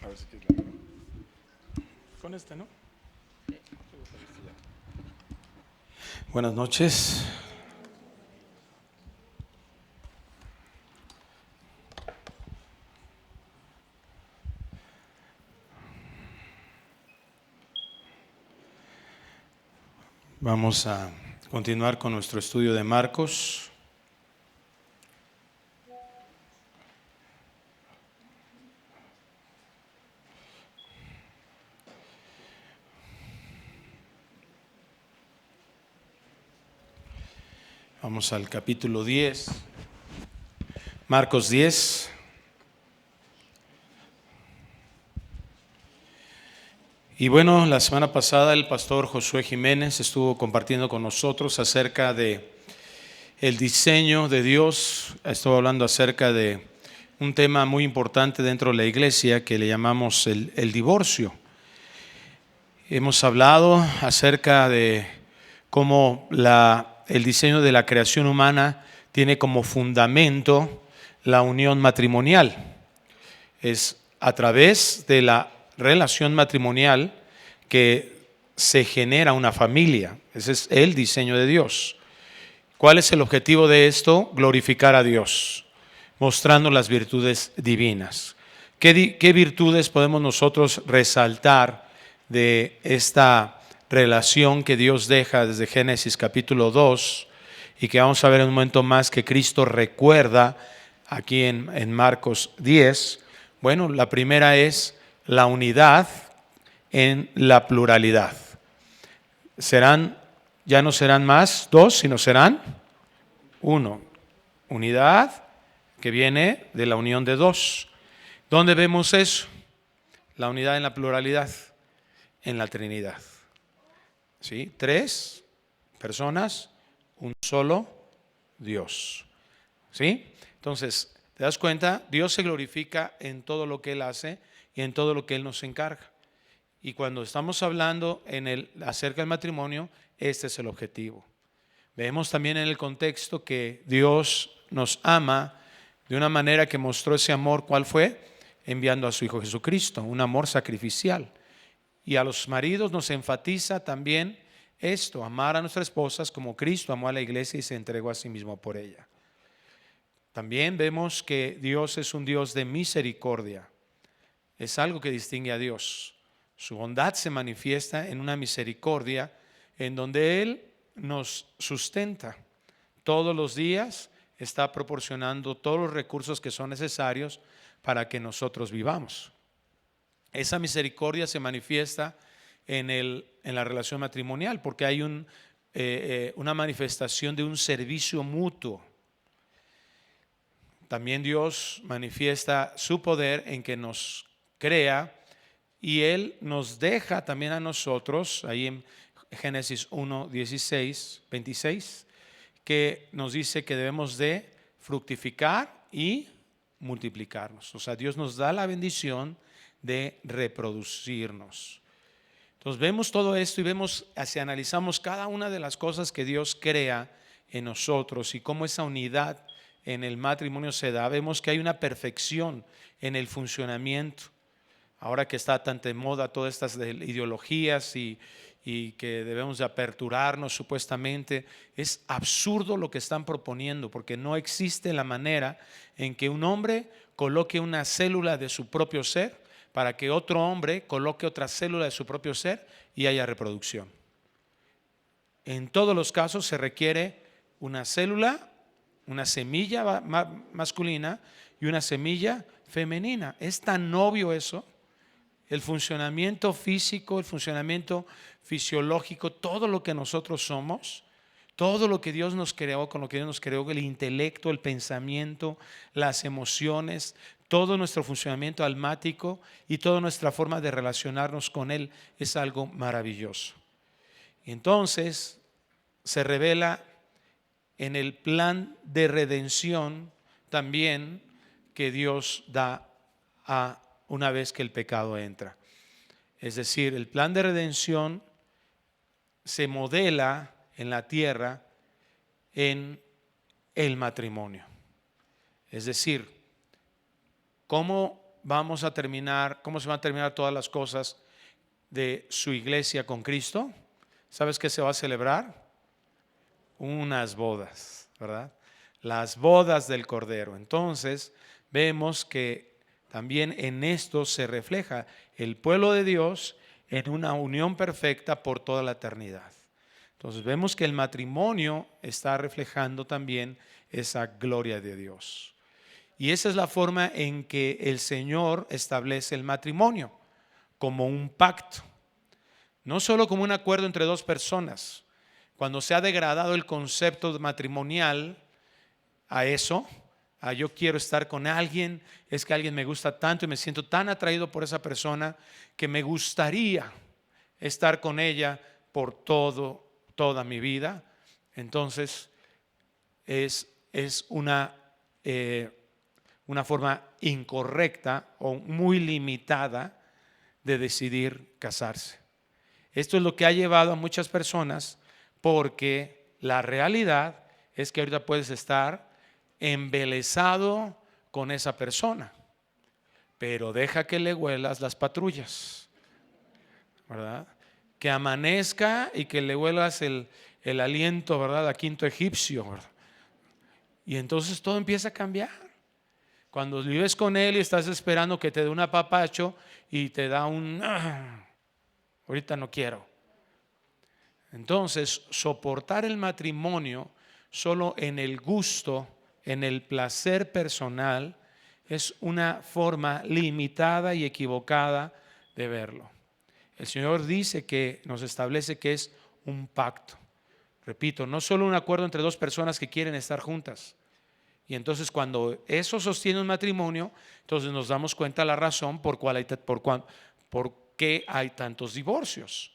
A ver si quieres la mano. Con este, ¿no? Buenas noches. Vamos a continuar con nuestro estudio de Marcos. Vamos al capítulo 10, Marcos 10. Y bueno, la semana pasada el pastor Josué Jiménez estuvo compartiendo con nosotros acerca de el diseño de Dios. Estuvo hablando acerca de un tema muy importante dentro de la iglesia que le llamamos el divorcio. Hemos hablado acerca de cómo el diseño de la creación humana tiene como fundamento la unión matrimonial. Es a través de la relación matrimonial que se genera una familia. Ese es el diseño de Dios. ¿Cuál es el objetivo de esto? Glorificar a Dios, mostrando las virtudes divinas. ¿Qué virtudes podemos nosotros resaltar de esta relación que Dios deja desde Génesis capítulo 2 y que vamos a ver en un momento más que Cristo recuerda aquí en Marcos 10? Bueno, la primera es la unidad en la pluralidad. Ya no serán más dos, sino serán uno. Unidad que viene de la unión de dos. ¿Dónde vemos eso? La unidad en la pluralidad, en la Trinidad. ¿Sí? 3 personas, un solo Dios. ¿Sí? Entonces, ¿te das cuenta? Dios se glorifica en todo lo que Él hace y en todo lo que Él nos encarga. Y cuando estamos hablando acerca del matrimonio, este es el objetivo. Vemos también en el contexto que Dios nos ama de una manera que mostró ese amor. ¿Cuál fue? Enviando a su Hijo Jesucristo, un amor sacrificial. Y a los maridos nos enfatiza también esto, amar a nuestras esposas como Cristo amó a la iglesia y se entregó a sí mismo por ella. También vemos que Dios es un Dios de misericordia. Es algo que distingue a Dios. Su bondad se manifiesta en una misericordia en donde Él nos sustenta. Todos los días está proporcionando todos los recursos que son necesarios para que nosotros vivamos. Esa misericordia se manifiesta en la relación matrimonial porque hay una manifestación de un servicio mutuo. También Dios manifiesta su poder en que nos crea y Él nos deja también a nosotros, ahí en Génesis 1, 16, 26, que nos dice que debemos de fructificar y multiplicarnos. O sea, Dios nos da la bendición de reproducirnos. Entonces vemos todo esto y analizamos cada una de las cosas que Dios crea en nosotros y cómo esa unidad en el matrimonio se da. Vemos que hay una perfección en el funcionamiento. Ahora que está tan de moda todas estas ideologías y que debemos de aperturarnos supuestamente, es absurdo lo que están proponiendo, porque no existe la manera en que un hombre coloque una célula de su propio ser para que otro hombre coloque otra célula de su propio ser y haya reproducción. En todos los casos se requiere una célula, una semilla masculina y una semilla femenina. Es tan obvio eso. El funcionamiento físico, el funcionamiento fisiológico, todo lo que nosotros somos, todo lo que Dios nos creó, con lo que Dios nos creó, el intelecto, el pensamiento, las emociones, todo nuestro funcionamiento almático y toda nuestra forma de relacionarnos con Él es algo maravilloso. Y entonces se revela en el plan de redención también que Dios da una vez que el pecado entra. Es decir, el plan de redención se modela en la tierra en el matrimonio. Es decir, cómo vamos a terminar, cómo se van a terminar todas las cosas de su iglesia con Cristo? ¿Sabes qué se va a celebrar? Unas bodas, ¿verdad? Las bodas del Cordero. Entonces vemos que también en esto se refleja el pueblo de Dios en una unión perfecta por toda la eternidad. Entonces vemos que el matrimonio está reflejando también esa gloria de Dios. Y esa es la forma en que el Señor establece el matrimonio, como un pacto, no solo como un acuerdo entre dos personas. Cuando se ha degradado el concepto matrimonial a eso, a yo quiero estar con alguien, es que alguien me gusta tanto y me siento tan atraído por esa persona que me gustaría estar con ella por toda mi vida. Entonces es una forma incorrecta o muy limitada de decidir casarse. Esto es lo que ha llevado a muchas personas, porque la realidad es que ahorita puedes estar embelesado con esa persona, pero deja que le huelas las patrullas, ¿verdad? Que amanezca y que le huelas el aliento, ¿verdad? A quinto egipcio, ¿verdad? Y entonces todo empieza a cambiar. Cuando vives con él y estás esperando que te dé un apapacho y te da un ahorita no quiero. Entonces, soportar el matrimonio solo en el gusto, en el placer personal, es una forma limitada y equivocada de verlo. El Señor dice que nos establece que es un pacto. Repito, no solo un acuerdo entre dos personas que quieren estar juntas. Y entonces cuando eso sostiene un matrimonio, entonces nos damos cuenta la razón por qué hay tantos divorcios.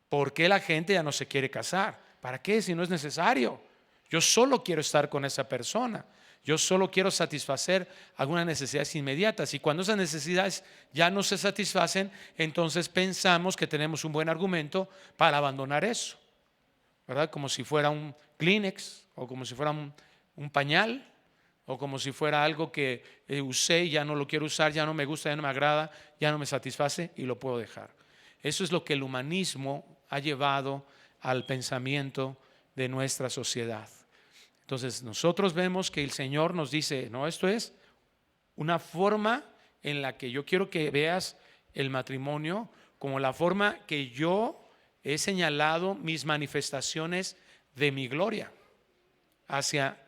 ¿Por qué la gente ya no se quiere casar? ¿Para qué si no es necesario? Yo solo quiero estar con esa persona. Yo solo quiero satisfacer algunas necesidades inmediatas. Y cuando esas necesidades ya no se satisfacen, entonces pensamos que tenemos un buen argumento para abandonar eso, ¿verdad? Como si fuera un Kleenex o como si fuera un pañal o como si fuera algo que usé y ya no lo quiero usar, ya no me gusta, ya no me agrada, ya no me satisface y lo puedo dejar. Eso es lo que el humanismo ha llevado al pensamiento de nuestra sociedad. Entonces nosotros vemos que el Señor nos dice, no, esto es una forma en la que yo quiero que veas el matrimonio como la forma que yo he señalado mis manifestaciones de mi gloria hacia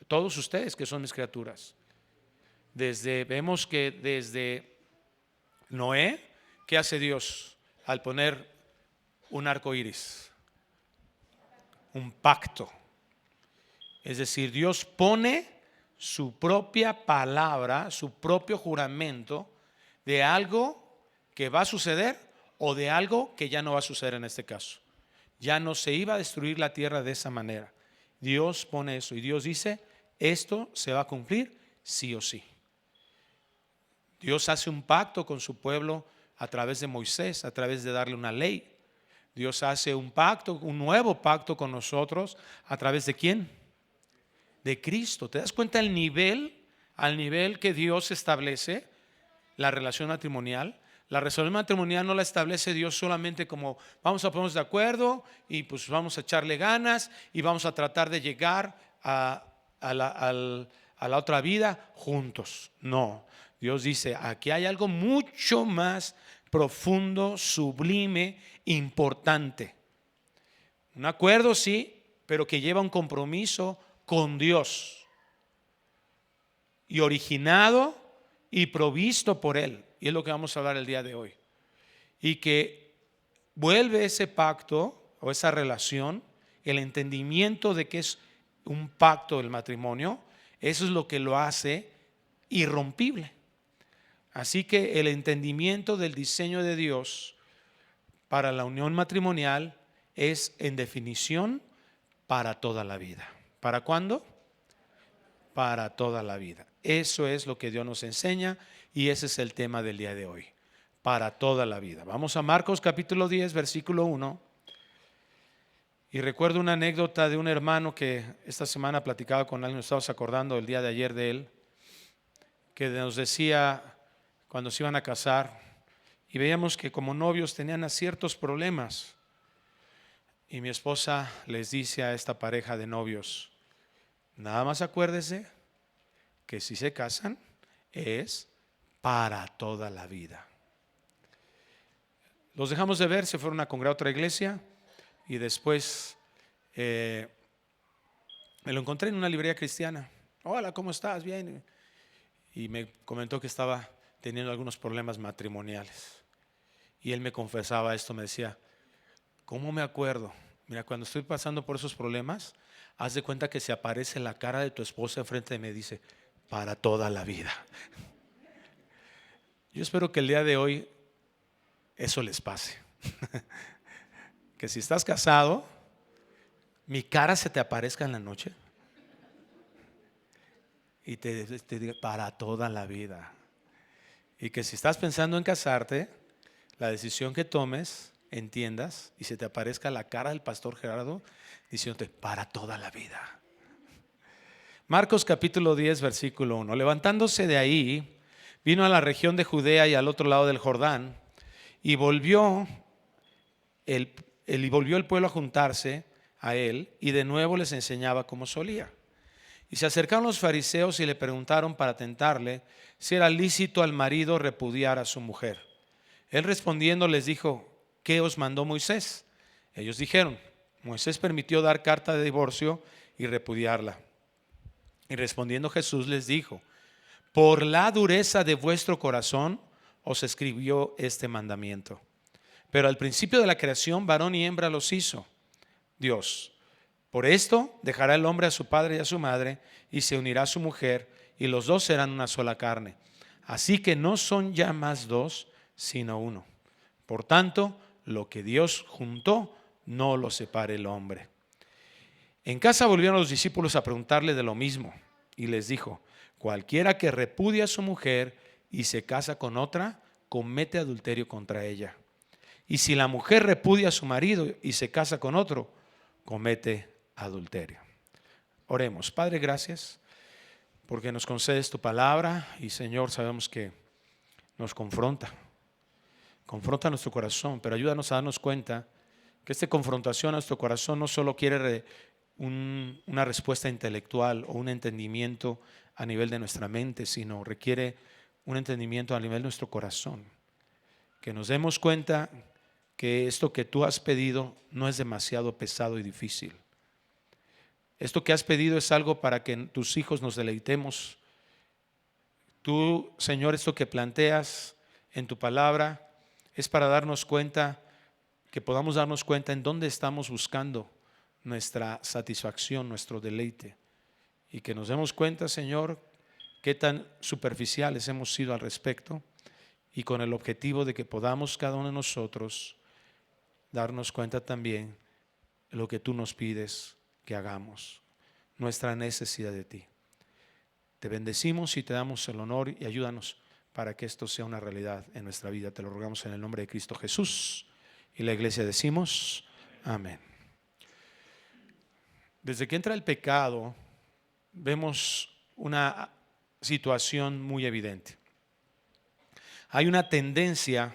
todos ustedes que son mis criaturas. Vemos que desde Noé, ¿qué hace Dios al poner un arco iris? Un pacto. Es decir, Dios pone su propia palabra, su propio juramento de algo que va a suceder o de algo que ya no va a suceder en este caso. Ya no se iba a destruir la tierra de esa manera. Dios pone eso y Dios dice, esto se va a cumplir sí o sí. Dios hace un pacto con su pueblo a través de Moisés, a través de darle una ley. Dios hace un pacto, un nuevo pacto con nosotros, ¿a través de quién? De Cristo. ¿Te das cuenta al nivel que Dios establece la relación matrimonial? La relación matrimonial no la establece Dios solamente como vamos a ponernos de acuerdo y pues vamos a echarle ganas y vamos a tratar de llegar a la otra vida juntos. No, Dios dice, aquí hay algo mucho más profundo, sublime, importante. Un acuerdo sí, pero que lleva un compromiso con Dios y originado y provisto por Él. Y es lo que vamos a hablar el día de hoy. Y que vuelve ese pacto o esa relación, el entendimiento de que es un pacto del matrimonio, eso es lo que lo hace irrompible. Así que el entendimiento del diseño de Dios para la unión matrimonial es en definición para toda la vida. ¿Para cuándo? Para toda la vida. Eso es lo que Dios nos enseña y ese es el tema del día de hoy. Para toda la vida. Vamos a Marcos capítulo 10, versículo 1. Y recuerdo una anécdota de un hermano que esta semana platicaba con alguien, nos estábamos acordando el día de ayer de él. que nos decía cuando se iban a casar y veíamos que como novios tenían ciertos problemas. Y mi esposa les dice a esta pareja de novios: nada más acuérdese que si se casan es para toda la vida. Los dejamos de ver, se fueron a congregar a otra iglesia y después me lo encontré en una librería cristiana. Hola, ¿cómo estás? Bien. Y me comentó que estaba teniendo algunos problemas matrimoniales. Y él me confesaba esto, me decía: ¿cómo me acuerdo? Mira, cuando estoy pasando por esos problemas, haz de cuenta que se aparece la cara de tu esposa enfrente de mí y dice: para toda la vida. Yo espero que el día de hoy eso les pase. Que si estás casado, mi cara se te aparezca en la noche y te diga para toda la vida. Y que si estás pensando en casarte, la decisión que tomes, entiendas y se te aparezca la cara del pastor Gerardo diciéndote para toda la vida. Marcos capítulo 10 versículo 1. Levantándose de ahí, vino a la región de Judea y al otro lado del Jordán, y volvió el pueblo a juntarse a él, y de nuevo les enseñaba como solía. Y se acercaron los fariseos y le preguntaron para tentarle si era lícito al marido repudiar a su mujer. Él respondiendo les dijo: ¿qué os mandó Moisés? Ellos dijeron: Moisés permitió dar carta de divorcio y repudiarla. Y respondiendo Jesús les dijo: por la dureza de vuestro corazón os escribió este mandamiento. Pero al principio de la creación, varón y hembra los hizo Dios. Por esto dejará el hombre a su padre y a su madre, y se unirá a su mujer, y los dos serán una sola carne. Así que no son ya más dos, sino uno. Por tanto, lo que Dios juntó, no lo separe el hombre. En casa volvieron los discípulos a preguntarle de lo mismo, y les dijo: cualquiera que repudia a su mujer y se casa con otra, comete adulterio contra ella. Y si la mujer repudia a su marido y se casa con otro, comete adulterio. Oremos. Padre, gracias porque nos concedes tu palabra y, Señor, sabemos que nos confronta nuestro corazón, pero ayúdanos a darnos cuenta que esta confrontación a nuestro corazón no solo quiere una respuesta intelectual o un entendimiento a nivel de nuestra mente, sino requiere un entendimiento a nivel de nuestro corazón. Que nos demos cuenta que esto que tú has pedido no es demasiado pesado y difícil. Esto que has pedido es algo para que tus hijos nos deleitemos. Tú, Señor, esto que planteas en tu palabra es para darnos cuenta, que podamos darnos cuenta en dónde estamos buscando nuestra satisfacción, nuestro deleite. Y que nos demos cuenta, Señor, qué tan superficiales hemos sido al respecto, y con el objetivo de que podamos cada uno de nosotros darnos cuenta también de lo que tú nos pides que hagamos, nuestra necesidad de ti. Te bendecimos y te damos el honor, y ayúdanos para que esto sea una realidad en nuestra vida. Te lo rogamos en el nombre de Cristo Jesús. Y la iglesia decimos amén. Desde que entra el pecado, vemos una situación muy evidente. Hay una tendencia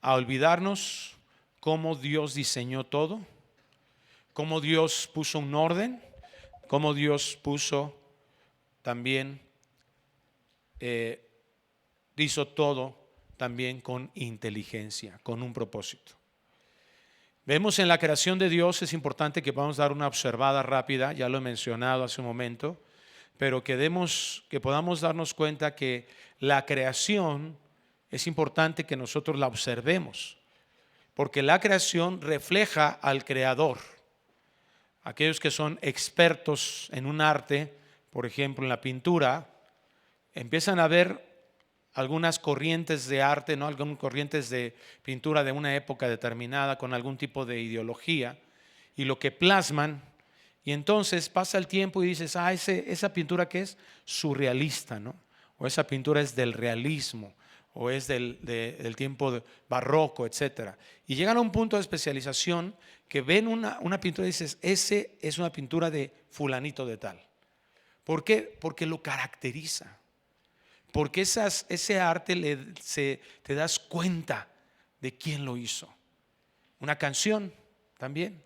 a olvidarnos cómo Dios diseñó todo, cómo Dios puso un orden, cómo Dios puso también, hizo todo también con inteligencia, con un propósito. Vemos en la creación de Dios, es importante que podamos dar una observada rápida, ya lo he mencionado hace un momento, pero que podamos darnos cuenta que la creación es importante que nosotros la observemos, porque la creación refleja al Creador. Aquellos que son expertos en un arte, por ejemplo en la pintura, empiezan a ver algunas corrientes de arte, ¿no? Algunas corrientes de pintura de una época determinada con algún tipo de ideología, y lo que plasman, y entonces pasa el tiempo y dices: esa pintura que es surrealista, ¿no? O esa pintura es del realismo, o es del tiempo barroco, etc. Y llegan a un punto de especialización que ven una pintura y dices: ese es una pintura de fulanito de tal. ¿Por qué? Porque lo caracteriza. porque ese arte te das cuenta de quién lo hizo. Una canción también.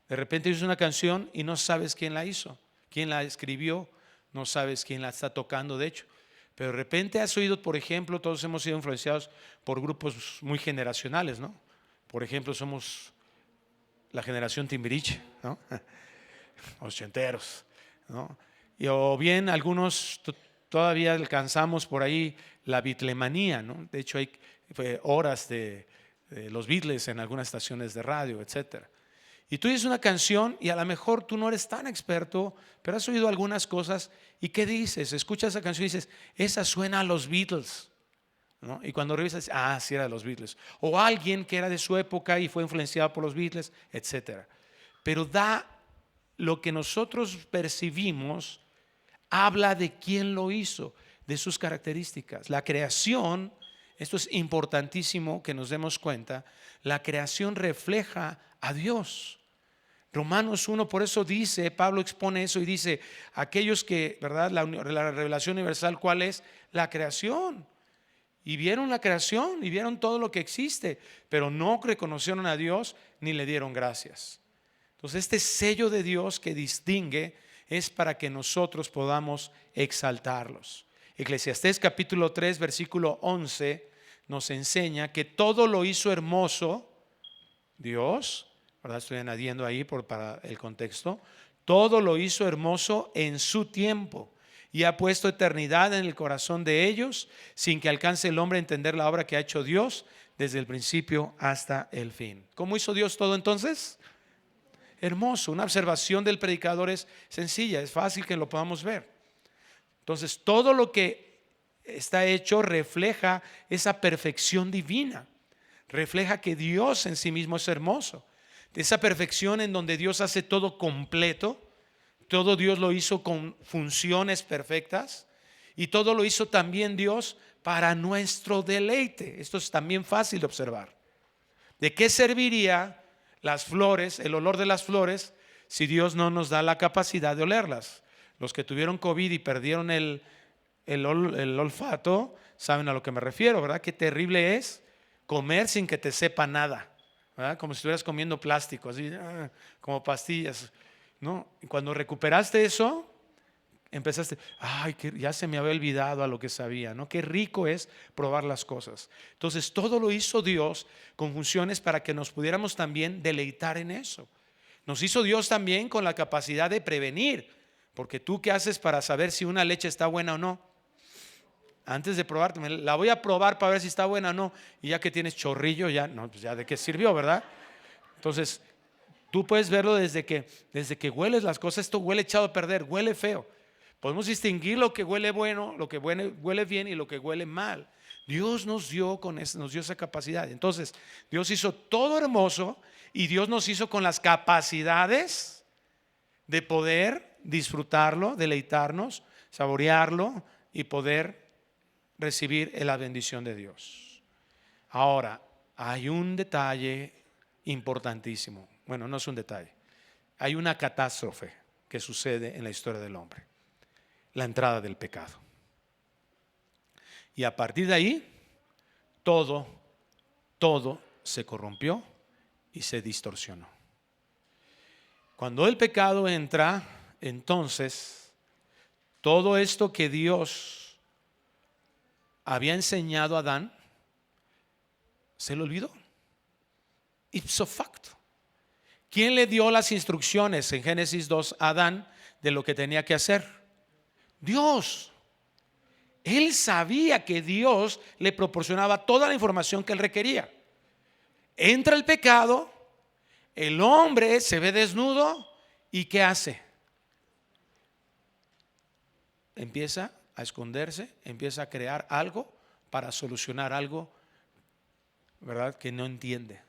De repente hizo una canción y no sabes quién la hizo, quién la escribió, no sabes quién la está tocando, de hecho. Pero de repente has oído, por ejemplo, todos hemos sido influenciados por grupos muy generacionales, ¿no? Por ejemplo, somos la generación Timbiriche, ¿no? Ochenteros, ¿no? O bien algunos todavía alcanzamos por ahí la Beatlemanía, ¿no? De hecho hay horas de los Beatles en algunas estaciones de radio, etcétera. Y tú dices una canción y a lo mejor tú no eres tan experto, pero has oído algunas cosas. ¿Y qué dices? Escuchas esa canción y dices, esa suena a los Beatles, ¿no? Y cuando revisas, sí era de los Beatles. O alguien que era de su época y fue influenciado por los Beatles, etcétera. Pero lo que nosotros percibimos habla de quién lo hizo, de sus características. La creación, esto es importantísimo que nos demos cuenta, la creación refleja a Dios. Romanos 1, por eso dice, Pablo expone eso y dice, aquellos que, ¿verdad? La revelación universal, ¿cuál es? La creación. Y vieron la creación y vieron todo lo que existe, pero no reconocieron a Dios ni le dieron gracias. Entonces este sello de Dios que distingue es para que nosotros podamos exaltarlos. Eclesiastés capítulo 3 versículo 11 nos enseña que todo lo hizo hermoso Dios, ¿verdad? Estoy añadiendo ahí para el contexto. Todo lo hizo hermoso en su tiempo y ha puesto eternidad en el corazón de ellos, sin que alcance el hombre a entender la obra que ha hecho Dios desde el principio hasta el fin. ¿Cómo hizo Dios todo entonces? Hermoso. Una observación del predicador es sencilla, es fácil que lo podamos ver. Entonces, todo lo que está hecho refleja esa perfección divina, refleja que Dios en sí mismo es hermoso. Esa perfección en donde Dios hace todo completo, todo Dios lo hizo con funciones perfectas y todo lo hizo también Dios para nuestro deleite. Esto es también fácil de observar. ¿De qué serviría las flores, el olor de las flores, si Dios no nos da la capacidad de olerlas? Los que tuvieron COVID y perdieron el olfato saben a lo que me refiero, ¿verdad? Qué terrible es comer sin que te sepa nada, ¿verdad? Como si estuvieras comiendo plástico, así, como pastillas, ¿no? Y cuando recuperaste eso, empezaste, que ya se me había olvidado a lo que sabía, ¿no? Qué rico es probar las cosas. Entonces todo lo hizo Dios con funciones para que nos pudiéramos también deleitar en eso. Nos hizo Dios también con la capacidad de prevenir, porque tú, ¿qué haces para saber si una leche está buena o no? Antes de probarte, la voy a probar para ver si está buena o no, y ya que tienes chorrillo, ya no, pues ya de qué sirvió, ¿verdad? Entonces tú puedes verlo desde que hueles las cosas. Esto huele echado a perder, huele feo. Podemos distinguir lo que huele bueno, lo que huele bien y lo que huele mal. Dios nos dio esa capacidad. Entonces Dios hizo todo hermoso y Dios nos hizo con las capacidades de poder disfrutarlo, deleitarnos, saborearlo y poder recibir la bendición de Dios. Ahora, hay un detalle importantísimo. Bueno, no es un detalle. Hay una catástrofe que sucede en la historia del hombre: la entrada del pecado. Y a partir de ahí, todo se corrompió y se distorsionó. Cuando el pecado entra, entonces todo esto que Dios había enseñado a Adán se lo olvidó. Ipso facto. ¿Quién le dio las instrucciones en Génesis 2 a Adán de lo que tenía que hacer? Dios. Él sabía que Dios le proporcionaba toda la información que él requería. Entra el pecado, el hombre se ve desnudo y ¿qué hace? Empieza a esconderse, empieza a crear algo para solucionar algo, ¿verdad?, que no entiende.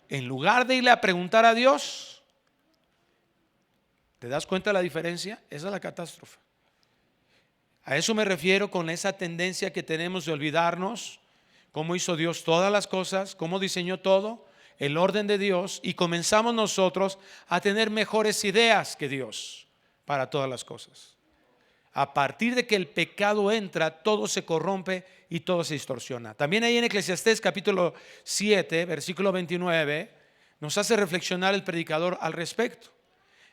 En lugar de irle a preguntar a Dios, ¿te das cuenta de la diferencia? Esa es la catástrofe. A eso me refiero con esa tendencia que tenemos de olvidarnos cómo hizo Dios todas las cosas, cómo diseñó todo, el orden de Dios, y comenzamos nosotros a tener mejores ideas que Dios para todas las cosas. A partir de que el pecado entra, todo se corrompe y todo se distorsiona. También ahí en Eclesiastés capítulo 7, versículo 29, nos hace reflexionar el predicador al respecto.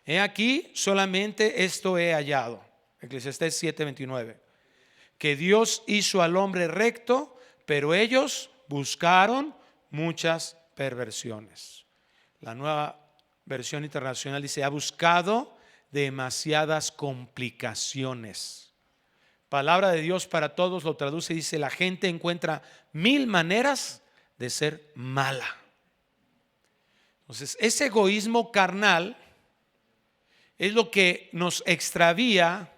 He aquí, solamente esto he hallado. Eclesiastés 7, 29. Que Dios hizo al hombre recto, pero ellos buscaron muchas perversiones. La Nueva Versión Internacional dice: ha buscado demasiadas complicaciones. Palabra de Dios para Todos lo traduce y dice: la gente encuentra 1000 maneras de ser mala. Entonces, ese egoísmo carnal es lo que nos extravía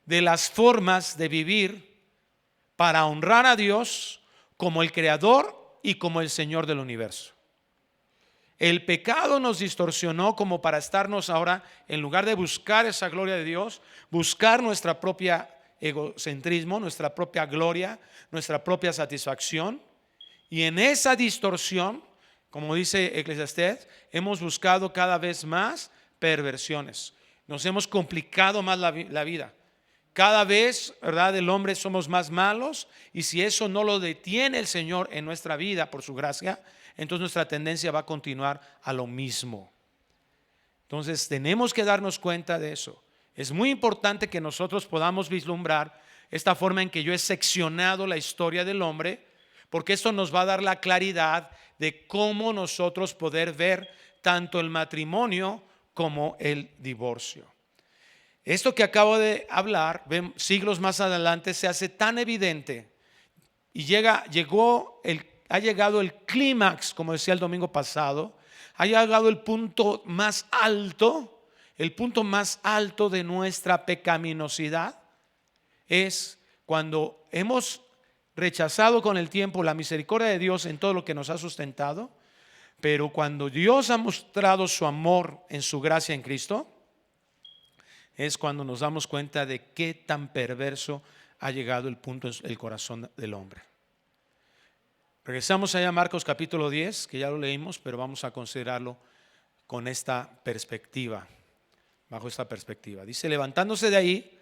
de las formas de vivir para honrar a Dios como el Creador y como el Señor del universo. El pecado nos distorsionó como para estarnos ahora, en lugar de buscar esa gloria de Dios, buscar nuestra propia egocentrismo, nuestra propia gloria, nuestra propia satisfacción. Y en esa distorsión, como dice Eclesiastés, hemos buscado cada vez más perversiones. Nos hemos complicado más la vida. Cada vez, ¿verdad?, el hombre somos más malos, y si eso no lo detiene el Señor en nuestra vida por su gracia, entonces nuestra tendencia va a continuar a lo mismo. Entonces tenemos que darnos cuenta de eso. Es muy importante que nosotros podamos vislumbrar esta forma en que yo he seccionado la historia del hombre, porque esto nos va a dar la claridad de cómo nosotros poder ver tanto el matrimonio como el divorcio. Esto que acabo de hablar, siglos más adelante, se hace tan evidente y ha llegado el clímax, como decía el domingo pasado, ha llegado el punto más alto de nuestra pecaminosidad. Es cuando hemos rechazado con el tiempo la misericordia de Dios en todo lo que nos ha sustentado, pero cuando Dios ha mostrado su amor en su gracia en Cristo, es cuando nos damos cuenta de qué tan perverso ha llegado el punto en el corazón del hombre. Regresamos allá a Marcos capítulo 10, que ya lo leímos, pero vamos a considerarlo con esta perspectiva, bajo esta perspectiva. Dice: levantándose de ahí,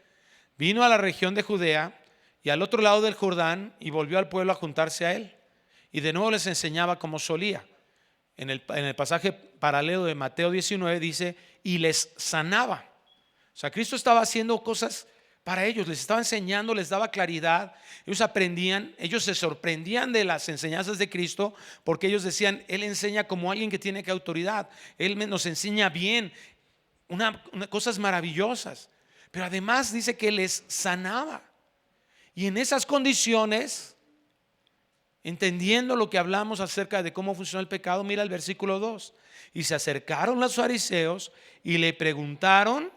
vino a la región de Judea y al otro lado del Jordán, y volvió al pueblo a juntarse a él, y de nuevo les enseñaba como solía. En el pasaje paralelo de Mateo 19 dice: y les sanaba. O sea, Cristo estaba haciendo cosas para ellos, les estaba enseñando, les daba claridad. Ellos aprendían, ellos se sorprendían de las enseñanzas de Cristo, porque ellos decían: Él enseña como alguien que tiene autoridad, Él nos enseña bien, cosas maravillosas. Pero además dice que les sanaba. Y en esas condiciones, entendiendo lo que hablamos acerca de cómo funciona el pecado, mira el versículo 2. Y se acercaron los fariseos y le preguntaron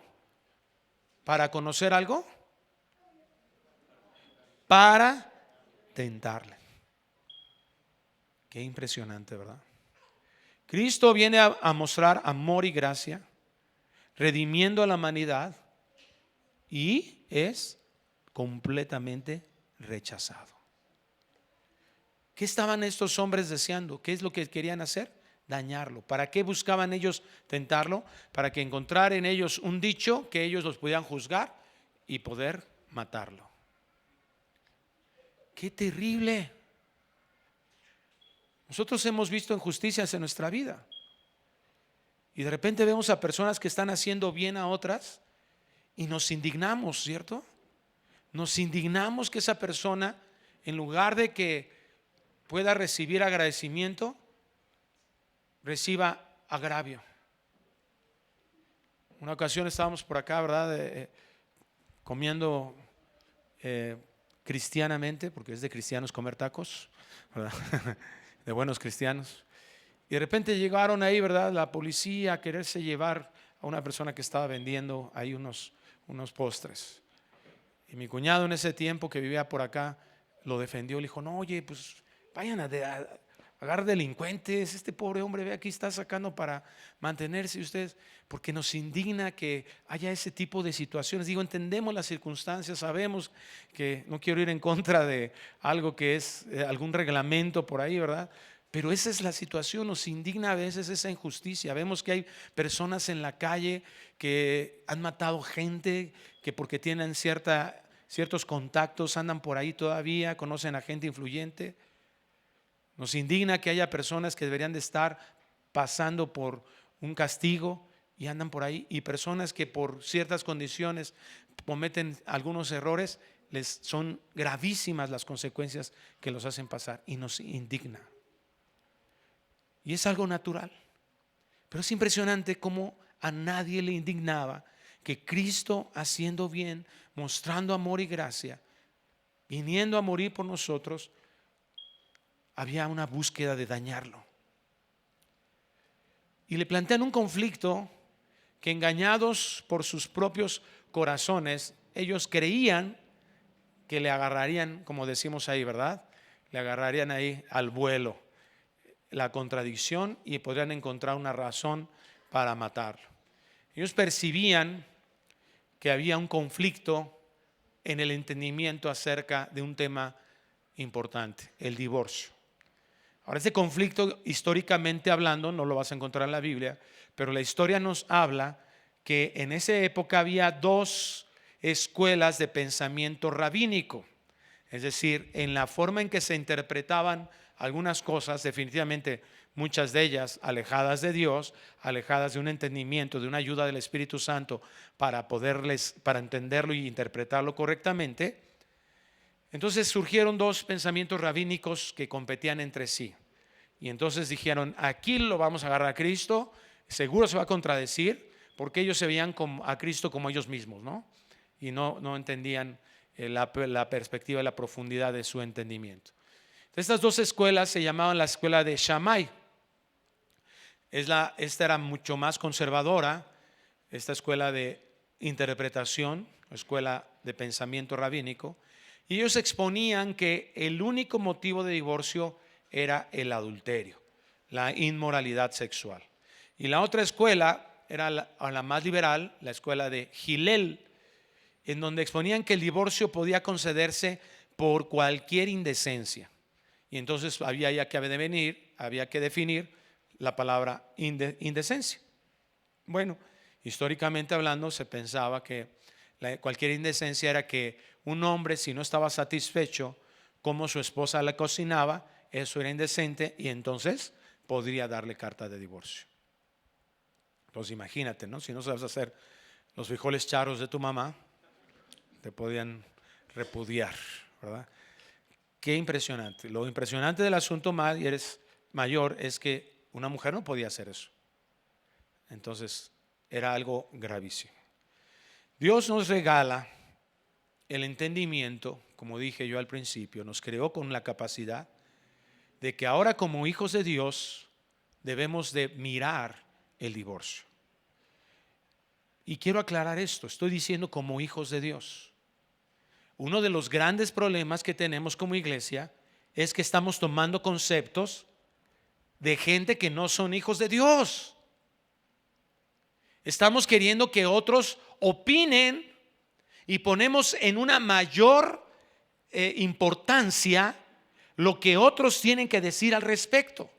para conocer algo, para tentarle. Qué impresionante, ¿verdad? Cristo viene a mostrar amor y gracia, redimiendo a la humanidad, y es completamente rechazado. ¿Qué estaban estos hombres deseando? ¿Qué es lo que querían hacer? Dañarlo. ¿Para qué buscaban ellos tentarlo? Para que encontrara en ellos un dicho que ellos los pudieran juzgar y poder matarlo. ¡Qué terrible! Nosotros hemos visto injusticias en nuestra vida, y de repente vemos a personas que están haciendo bien a otras y nos indignamos, ¿cierto? Nos indignamos que esa persona, en lugar de que pueda recibir agradecimiento, reciba agravio. Una ocasión estábamos por acá, ¿verdad? Comiendo cristianamente, porque es de cristianos comer tacos, ¿verdad? De buenos cristianos. Y de repente llegaron ahí, ¿verdad?, la policía a quererse llevar a una persona que estaba vendiendo ahí unos postres. Y mi cuñado, en ese tiempo que vivía por acá, lo defendió. Le dijo: no, oye, pues vayan a agarrar delincuentes. Este pobre hombre, ve, aquí está sacando para mantenerse ustedes. Porque nos indigna que haya ese tipo de situaciones. Digo, entendemos las circunstancias, sabemos que no quiero ir en contra de algo que es algún reglamento por ahí, ¿verdad? Pero esa es la situación, nos indigna a veces esa injusticia. Vemos que hay personas en la calle que han matado gente, que porque tienen ciertos contactos andan por ahí todavía, conocen a gente influyente. Nos indigna que haya personas que deberían de estar pasando por un castigo y andan por ahí, y personas que por ciertas condiciones cometen algunos errores, les son gravísimas las consecuencias que los hacen pasar, y nos indigna. Y es algo natural, pero es impresionante cómo a nadie le indignaba que Cristo, haciendo bien, mostrando amor y gracia, viniendo a morir por nosotros, había una búsqueda de dañarlo. Y le plantean un conflicto que, engañados por sus propios corazones, ellos creían que le agarrarían, como decimos ahí, ¿verdad? Le agarrarían ahí al vuelo, la contradicción, y podrían encontrar una razón para matarlo. Ellos percibían que había un conflicto en el entendimiento acerca de un tema importante, el divorcio. Ahora, este conflicto, históricamente hablando, no lo vas a encontrar en la Biblia, pero la historia nos habla que en esa época había dos escuelas de pensamiento rabínico. Es decir, en la forma en que se interpretaban algunas cosas, definitivamente muchas de ellas alejadas de Dios, alejadas de un entendimiento, de una ayuda del Espíritu Santo para entenderlo y interpretarlo correctamente. Entonces surgieron dos pensamientos rabínicos que competían entre sí. Y entonces dijeron: aquí lo vamos a agarrar a Cristo, seguro se va a contradecir, porque ellos se veían a Cristo como ellos mismos, ¿no? Y no entendían la perspectiva y la profundidad de su entendimiento. Estas dos escuelas se llamaban la escuela de Shammai. Esta era mucho más conservadora, esta escuela de interpretación, escuela de pensamiento rabínico, y ellos exponían que el único motivo de divorcio era el adulterio, la inmoralidad sexual. Y la otra escuela era la más liberal, la escuela de Hillel, en donde exponían que el divorcio podía concederse por cualquier indecencia. Y entonces había que definir la palabra indecencia. Bueno, históricamente hablando, se pensaba que cualquier indecencia era que un hombre, si no estaba satisfecho como su esposa le cocinaba, eso era indecente, y entonces podría darle carta de divorcio. Entonces imagínate, ¿no? Si no sabes hacer los frijoles charros de tu mamá, te podían repudiar, ¿verdad? Qué impresionante. Lo impresionante del asunto mayor es que una mujer no podía hacer eso. Entonces era algo gravísimo. Dios nos regala el entendimiento, como dije yo al principio, nos creó con la capacidad de que ahora, como hijos de Dios, debemos de mirar el divorcio. Y quiero aclarar esto, estoy diciendo como hijos de Dios. Uno de los grandes problemas que tenemos como iglesia es que estamos tomando conceptos de gente que no son hijos de Dios. Estamos queriendo que otros opinen y ponemos en una mayor importancia lo que otros tienen que decir al respecto,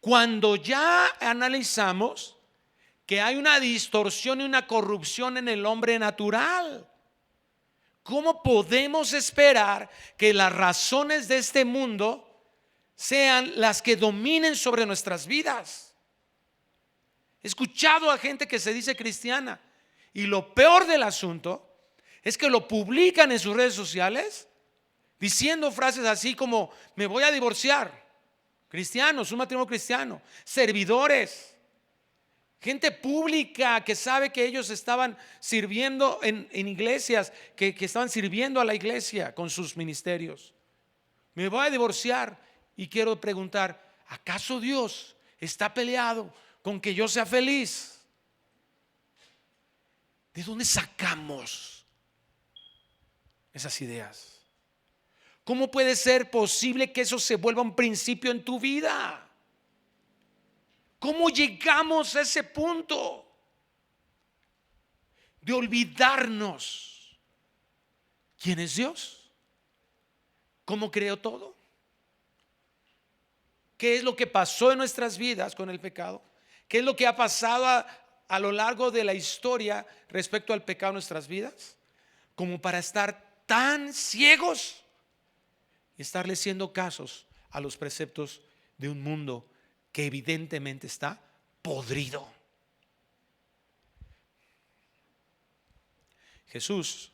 cuando ya analizamos que hay una distorsión y una corrupción en el hombre natural. ¿Cómo podemos esperar que las razones de este mundo sean las que dominen sobre nuestras vidas? He escuchado a gente que se dice cristiana, y lo peor del asunto es que lo publican en sus redes sociales diciendo frases así como: me voy a divorciar. Cristianos, un matrimonio cristiano, servidores, gente pública que sabe que ellos estaban sirviendo en iglesias, que estaban sirviendo a la iglesia con sus ministerios. Me voy a divorciar. Y quiero preguntar: ¿acaso Dios está peleado con que yo sea feliz? ¿De dónde sacamos esas ideas? ¿Cómo puede ser posible que eso se vuelva un principio en tu vida? ¿Cómo llegamos a ese punto de olvidarnos quién es Dios? ¿Cómo creó todo? ¿Qué es lo que pasó en nuestras vidas con el pecado? ¿Qué es lo que ha pasado a lo largo de la historia respecto al pecado en nuestras vidas, como para estar tan ciegos y estarle haciendo casos a los preceptos de un mundo que evidentemente está podrido. Jesús,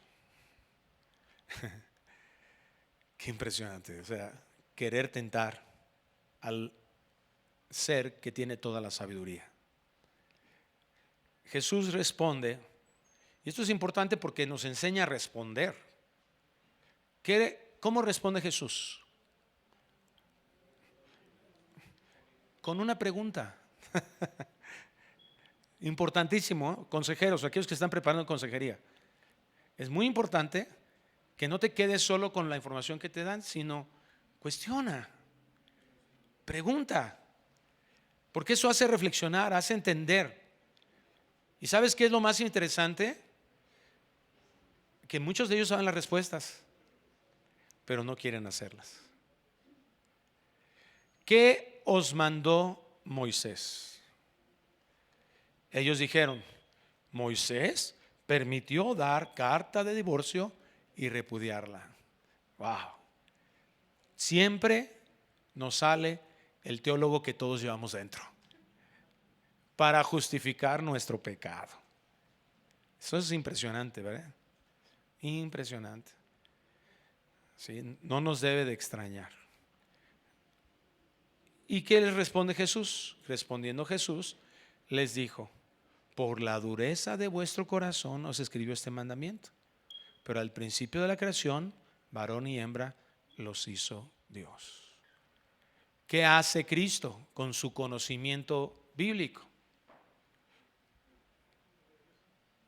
qué impresionante, o sea, querer tentar al ser que tiene toda la sabiduría. Jesús responde, y esto es importante porque nos enseña a responder. ¿Cómo responde Jesús? Con una pregunta. Importantísimo, ¿eh? Consejeros, aquellos que están preparando consejería. Es muy importante que no te quedes solo con la información que te dan, sino cuestiona, pregunta, porque eso hace reflexionar, hace entender. ¿Y sabes qué es lo más interesante? Que muchos de ellos saben las respuestas, pero no quieren hacerlas. ¿Qué os mandó Moisés? Ellos dijeron, Moisés permitió dar carta de divorcio y repudiarla. Wow. Siempre nos sale el teólogo que todos llevamos dentro para justificar nuestro pecado. Eso es impresionante, ¿verdad? Impresionante. Sí, no nos debe de extrañar. ¿Y qué les responde Jesús? Respondiendo Jesús, les dijo, por la dureza de vuestro corazón os escribió este mandamiento, pero al principio de la creación, varón y hembra los hizo Dios. ¿Qué hace Cristo con su conocimiento bíblico?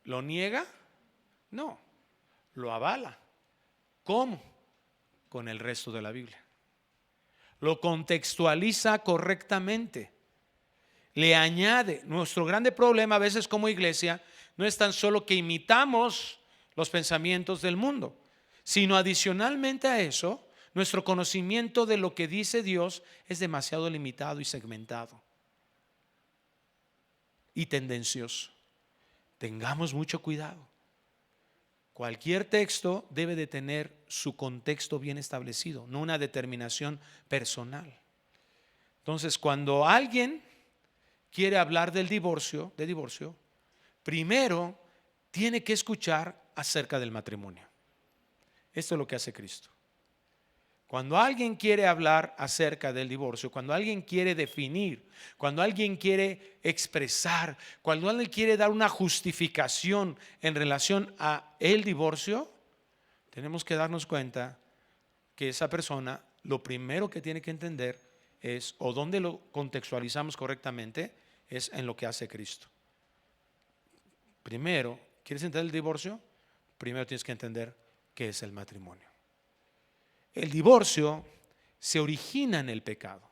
¿Lo niega? No, lo avala. ¿Cómo? Con el resto de la Biblia. Lo contextualiza correctamente. Le añade. Nuestro grande problema a veces como iglesia no es tan solo que imitamos los pensamientos del mundo, sino adicionalmente a eso, nuestro conocimiento de lo que dice Dios es demasiado limitado y segmentado y tendencioso. Tengamos mucho cuidado. Cualquier texto debe de tener su contexto bien establecido, no una determinación personal. Entonces, cuando alguien quiere hablar del divorcio, primero tiene que escuchar acerca del matrimonio. Esto es lo que hace Cristo. Cuando alguien quiere hablar acerca del divorcio, cuando alguien quiere definir, cuando alguien quiere expresar, cuando alguien quiere dar una justificación en relación a el divorcio, tenemos que darnos cuenta que esa persona lo primero que tiene que entender es, o donde lo contextualizamos correctamente, es en lo que hace Cristo. Primero, ¿quieres entender el divorcio? Primero tienes que entender qué es el matrimonio. El divorcio se origina en el pecado.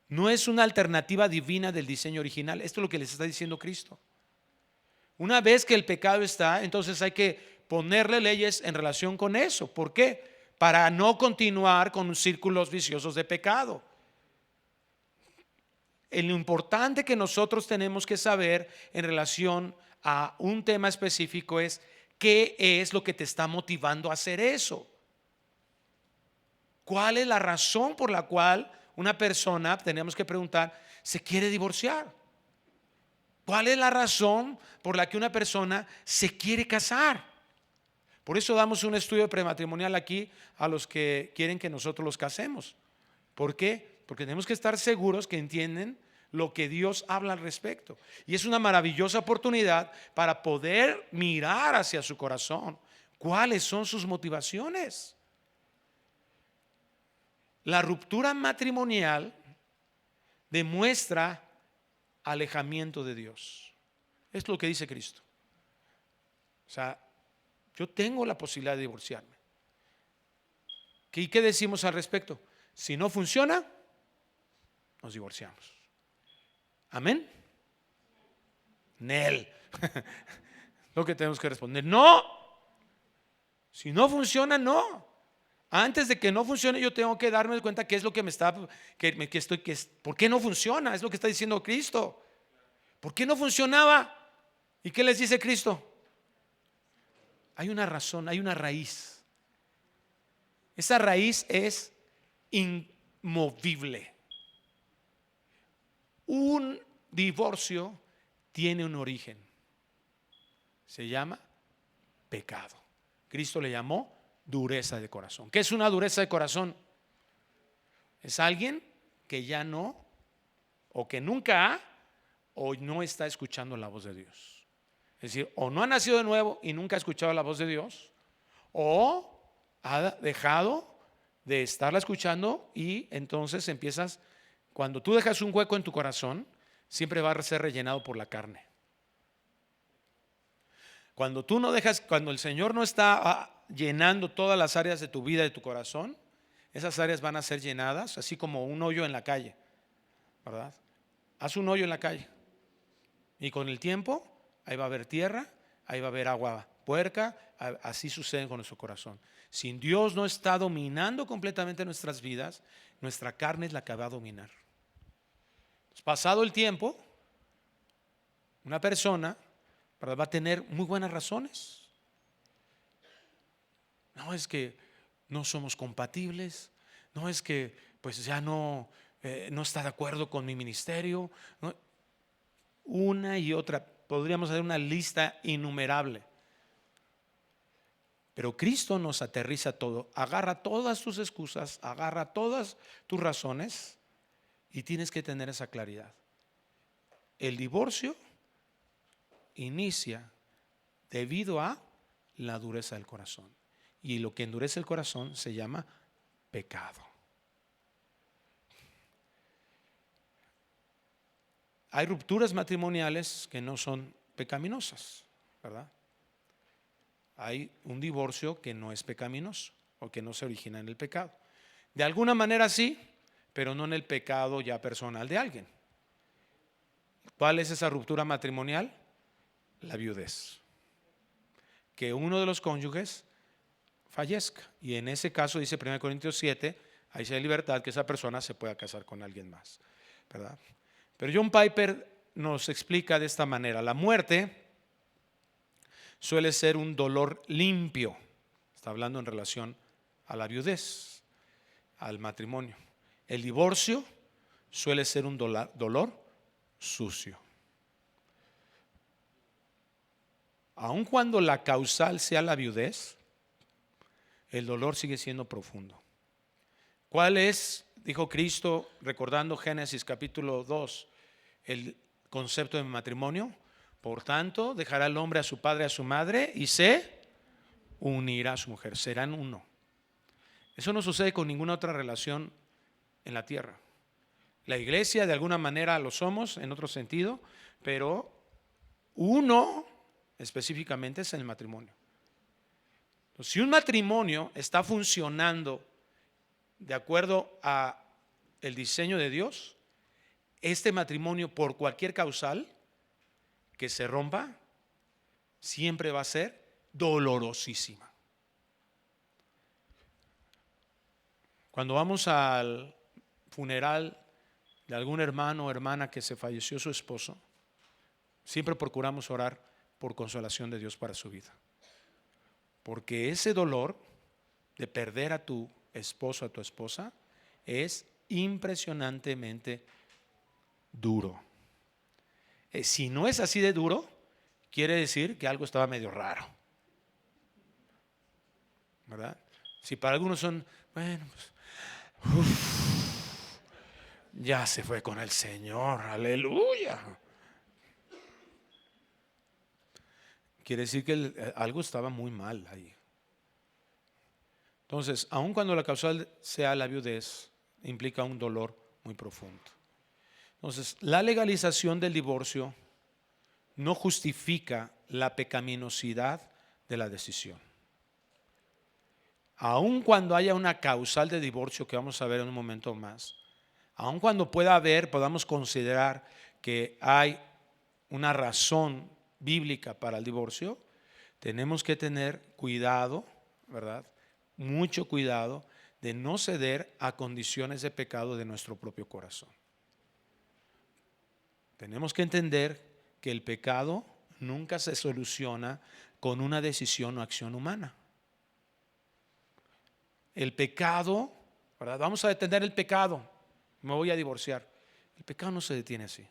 No es una alternativa divina del diseño original. Esto es lo que les está diciendo Cristo. Una vez que el pecado está, entonces hay que ponerle leyes en relación con eso. ¿Por qué? Para no continuar con círculos viciosos de pecado. Lo importante que nosotros tenemos que saber en relación a un tema específico es qué es lo que te está motivando a hacer eso. ¿Cuál es la razón por la cual una persona, tenemos que preguntar, se quiere divorciar? ¿Cuál es la razón por la que una persona se quiere casar? Por eso damos un estudio prematrimonial aquí a los que quieren que nosotros los casemos. ¿Por qué? Porque tenemos que estar seguros que entienden lo que Dios habla al respecto. Y es una maravillosa oportunidad para poder mirar hacia su corazón. ¿Cuáles son sus motivaciones? La ruptura matrimonial demuestra alejamiento de Dios. Es lo que dice Cristo. O sea, yo tengo la posibilidad de divorciarme. ¿Y qué decimos al respecto? Si no funciona, nos divorciamos. ¿Amén? Nel. Lo que tenemos que responder. No. Si no funciona, no. Antes de que no funcione, yo tengo que darme cuenta qué es lo que me está, ¿por qué no funciona? Es lo que está diciendo Cristo. ¿Por qué no funcionaba? ¿Y qué les dice Cristo? Hay una razón, hay una raíz. Esa raíz es inmovible. Un divorcio tiene un origen. Se llama pecado. Cristo le llamó dureza de corazón. ¿Qué es una dureza de corazón? Es alguien que ya no, o que nunca ha, o no está escuchando la voz de Dios. Es decir, o no ha nacido de nuevo y nunca ha escuchado la voz de Dios, o ha dejado de estarla escuchando y entonces empiezas, cuando tú dejas un hueco en tu corazón, siempre va a ser rellenado por la carne. Cuando tú no dejas, cuando el Señor no está llenando todas las áreas de tu vida, de tu corazón, esas áreas van a ser llenadas, así como un hoyo en la calle, ¿verdad? Haz un hoyo en la calle y con el tiempo ahí va a haber tierra, ahí va a haber agua puerca. Así sucede con nuestro corazón. Si Dios no está dominando completamente nuestras vidas, nuestra carne es la que va a dominar. Pasado el tiempo, una persona, ¿verdad?, va a tener muy buenas razones. No es que no somos compatibles, no es que pues ya no está de acuerdo con mi ministerio, ¿no? Una y otra, podríamos hacer una lista innumerable. Pero Cristo nos aterriza todo, agarra todas tus excusas, agarra todas tus razones y tienes que tener esa claridad. El divorcio inicia debido a la dureza del corazón. Y lo que endurece el corazón se llama pecado. Hay rupturas matrimoniales que no son pecaminosas, ¿verdad? Hay un divorcio que no es pecaminoso o que no se origina en el pecado. De alguna manera sí, pero no en el pecado ya personal de alguien. ¿Cuál es esa ruptura matrimonial? La viudez. Que uno de los cónyuges fallezca. Y en ese caso dice 1 Corintios 7, ahí sí hay libertad que esa persona se pueda casar con alguien más, ¿verdad? Pero John Piper nos explica de esta manera: la muerte suele ser un dolor limpio. Está hablando en relación a la viudez, al matrimonio. El divorcio suele ser un dolor sucio. Aun cuando la causal sea la viudez, el dolor sigue siendo profundo. ¿Cuál es, dijo Cristo, recordando Génesis capítulo 2, el concepto de matrimonio? Por tanto, dejará el hombre a su padre y a su madre y se unirá a su mujer. Serán uno. Eso no sucede con ninguna otra relación en la tierra. La iglesia de alguna manera lo somos, en otro sentido, pero uno específicamente es el matrimonio. Entonces, si un matrimonio está funcionando de acuerdo a el diseño de Dios, este matrimonio, por cualquier causal que se rompa, siempre va a ser dolorosísima. Cuando vamos al funeral de algún hermano o hermana que se falleció su esposo, siempre procuramos orar por consolación de Dios para su vida. Porque ese dolor de perder a tu esposo, a tu esposa, es impresionantemente duro. Si no es así de duro, quiere decir que algo estaba medio raro, ¿verdad? Si para algunos son, bueno, pues, ya se fue con el Señor, aleluya. Quiere decir que algo estaba muy mal ahí. Entonces, aun cuando la causal sea la viudez, implica un dolor muy profundo. Entonces, la legalización del divorcio no justifica la pecaminosidad de la decisión. Aun cuando haya una causal de divorcio, que vamos a ver en un momento más, aun cuando podamos considerar que hay una razón bíblica para el divorcio, tenemos que tener cuidado, ¿verdad? Mucho cuidado de no ceder a condiciones de pecado de nuestro propio corazón. Tenemos que entender que el pecado nunca se soluciona con una decisión o acción humana. El pecado, ¿verdad? Vamos a detener el pecado. Me voy a divorciar. El pecado no se detiene así.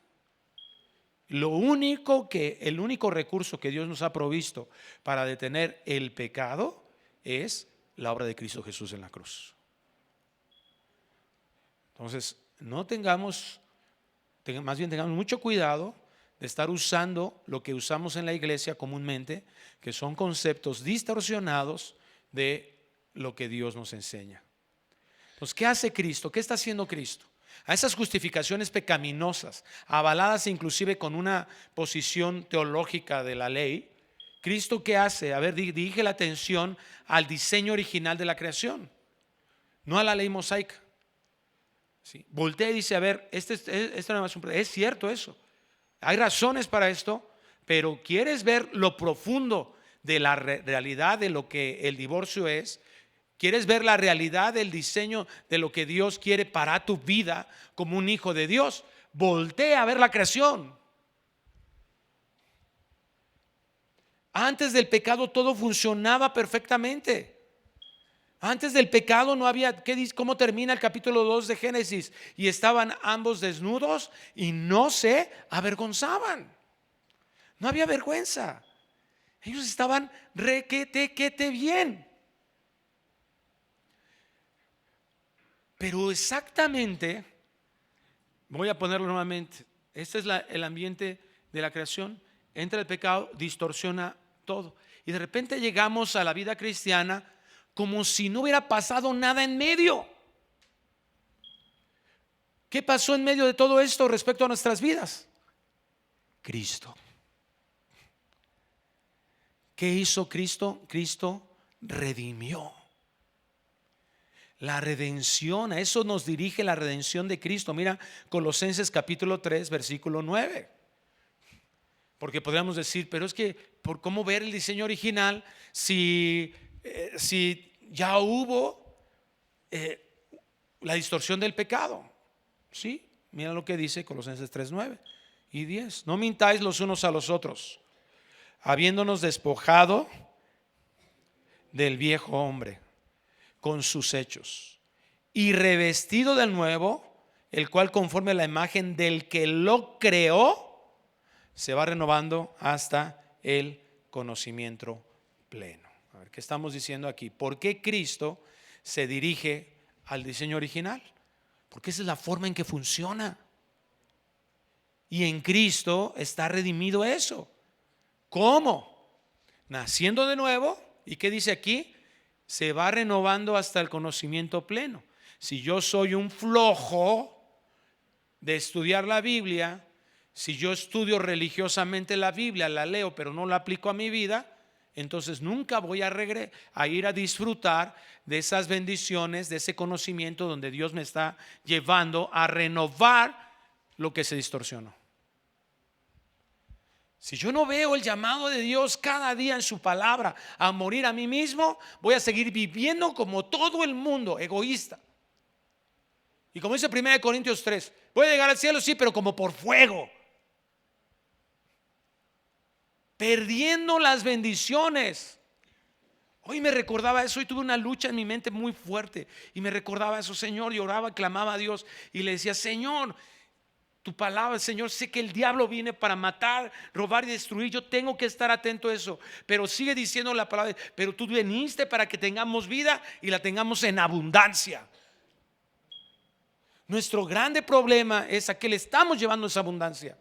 El único recurso que Dios nos ha provisto para detener el pecado es la obra de Cristo Jesús en la cruz. Entonces, más bien tengamos mucho cuidado de estar usando lo que usamos en la iglesia comúnmente, que son conceptos distorsionados de lo que Dios nos enseña. Entonces, ¿qué hace Cristo? ¿Qué está haciendo Cristo? A esas justificaciones pecaminosas, avaladas inclusive con una posición teológica de la ley, ¿Cristo qué hace? A ver, dirige la atención al diseño original de la creación, no a la ley mosaica. ¿Sí? Voltea y dice, a ver, esto no es cierto eso. Hay razones para esto, pero ¿quieres ver lo profundo de la realidad de lo que el divorcio es? ¿Quieres ver la realidad del diseño de lo que Dios quiere para tu vida como un hijo de Dios? Voltea a ver la creación. Antes del pecado todo funcionaba perfectamente. Antes del pecado no había, ¿cómo termina el capítulo 2 de Génesis? Y estaban ambos desnudos y no se avergonzaban. No había vergüenza. Ellos estaban requete bien. Pero exactamente, voy a ponerlo nuevamente, este es el ambiente de la creación. Entra el pecado, distorsiona todo. Y de repente llegamos a la vida cristiana como si no hubiera pasado nada en medio. ¿Qué pasó en medio de todo esto respecto a nuestras vidas? Cristo. ¿Qué hizo Cristo? Cristo redimió. La redención, a eso nos dirige la redención de Cristo. Mira Colosenses capítulo 3 versículo 9. Porque podríamos decir, pero es que ¿por cómo ver el diseño original si ya hubo la distorsión del pecado? Sí, mira lo que dice Colosenses 3, 9 y 10. No mintáis los unos a los otros, habiéndonos despojado del viejo hombre con sus hechos y revestido del nuevo, el cual conforme a la imagen del que lo creó se va renovando hasta el conocimiento pleno. A ver, ¿qué estamos diciendo aquí? ¿Por qué Cristo se dirige al diseño original? Porque esa es la forma en que funciona. Y en Cristo está redimido eso. ¿Cómo? Naciendo de nuevo. ¿Y qué dice aquí? Se va renovando hasta el conocimiento pleno. Si yo soy un flojo de estudiar la Biblia, si yo estudio religiosamente la Biblia, la leo, pero no la aplico a mi vida, entonces nunca voy a ir a disfrutar de esas bendiciones, de ese conocimiento donde Dios me está llevando a renovar lo que se distorsionó. Si yo no veo el llamado de Dios cada día en su palabra a morir a mí mismo, voy a seguir viviendo como todo el mundo, egoísta. Y como dice 1 Corintios 3, voy a llegar al cielo, sí, pero como por fuego, perdiendo las bendiciones. Hoy me recordaba eso, hoy tuve una lucha en mi mente muy fuerte y me recordaba eso, Señor, y oraba, clamaba a Dios y le decía, Señor, tu palabra, Señor, sé que el diablo viene para matar, robar y destruir, yo tengo que estar atento a eso, pero sigue diciendo la palabra, pero tú viniste para que tengamos vida y la tengamos en abundancia. Nuestro grande problema es a qué le estamos llevando esa abundancia.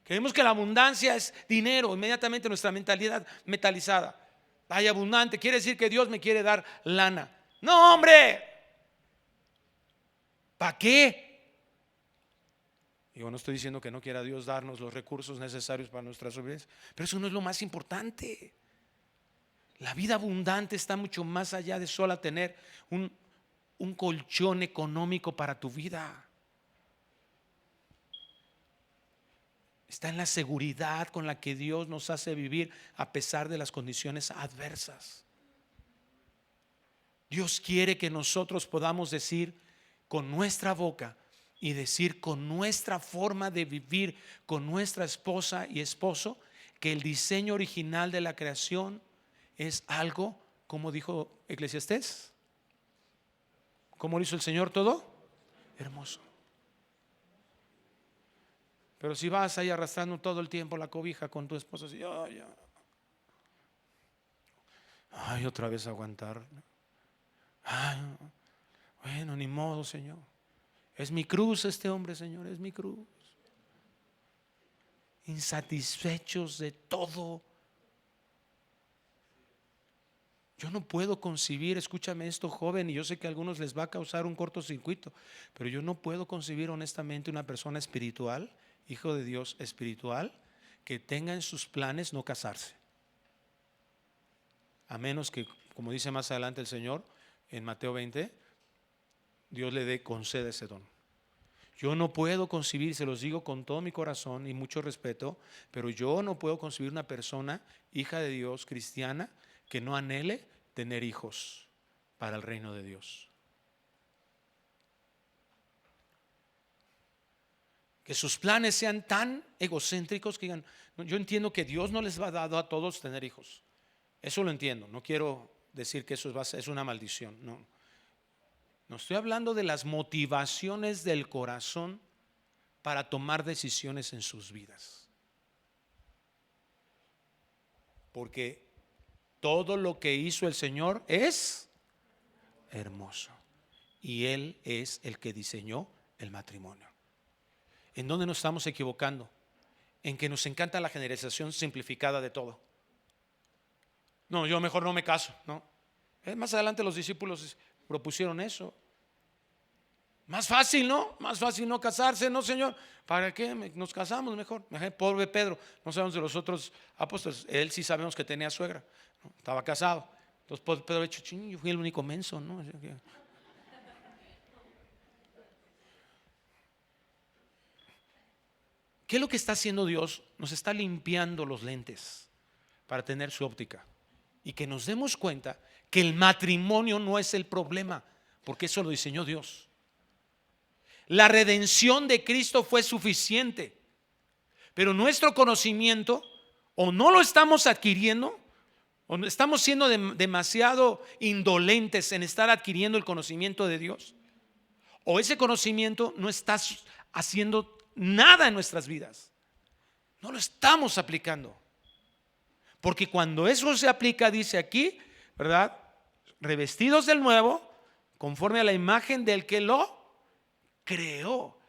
Creemos que la abundancia es dinero, inmediatamente nuestra mentalidad metalizada. Hay abundante, quiere decir que Dios me quiere dar lana. No, hombre, ¿para qué? Yo no estoy diciendo que no quiera Dios darnos los recursos necesarios para nuestra sobrevivencia, pero eso no es lo más importante. La vida abundante está mucho más allá de solo tener un colchón económico para tu vida. Está en la seguridad con la que Dios nos hace vivir a pesar de las condiciones adversas. Dios quiere que nosotros podamos decir con nuestra boca y decir con nuestra forma de vivir, con nuestra esposa y esposo, que el diseño original de la creación es algo, como dijo Eclesiastés, ¿cómo lo hizo el Señor todo? Hermoso. Pero si vas ahí arrastrando todo el tiempo la cobija con tu esposa, así, ay, otra vez aguantar. Ay, bueno, ni modo, Señor. Es mi cruz este hombre, Señor, es mi cruz. Insatisfechos de todo. Yo no puedo concebir, escúchame esto, joven, y yo sé que a algunos les va a causar un cortocircuito, pero yo no puedo concebir honestamente una persona espiritual, hijo de Dios espiritual, que tenga en sus planes no casarse. A menos que, como dice más adelante el Señor en Mateo 20, Dios le conceda ese don. Yo no puedo concebir, se los digo con todo mi corazón y mucho respeto, pero yo no puedo concebir una persona, hija de Dios, cristiana, que no anhele tener hijos para el reino de Dios. Que sus planes sean tan egocéntricos que digan, yo entiendo que Dios no les va dado a todos tener hijos. Eso lo entiendo, no quiero decir que eso es una maldición, no. No estoy hablando de las motivaciones del corazón para tomar decisiones en sus vidas. Porque todo lo que hizo el Señor es hermoso. Y Él es el que diseñó el matrimonio. ¿En dónde nos estamos equivocando? En que nos encanta la generalización simplificada de todo. No, yo mejor no me caso, ¿no? Más adelante los discípulos propusieron eso. Más fácil, ¿no? Más fácil no casarse, ¿no, Señor? ¿Para qué nos casamos mejor? Pobre Pedro, no sabemos de los otros apóstoles. Él sí sabemos que tenía suegra, ¿no? Estaba casado. Entonces Pedro ha dicho, yo fui el único menso, ¿no? ¿Qué es lo que está haciendo Dios? Nos está limpiando los lentes para tener su óptica y que nos demos cuenta que el matrimonio no es el problema, porque eso lo diseñó Dios. La redención de Cristo fue suficiente, pero nuestro conocimiento o no lo estamos adquiriendo o estamos siendo demasiado indolentes en estar adquiriendo el conocimiento de Dios, o ese conocimiento no está haciendo nada en nuestras vidas, no lo estamos aplicando. Porque cuando eso se aplica, dice aquí, ¿verdad? Revestidos del nuevo, conforme a la imagen del que lo creó.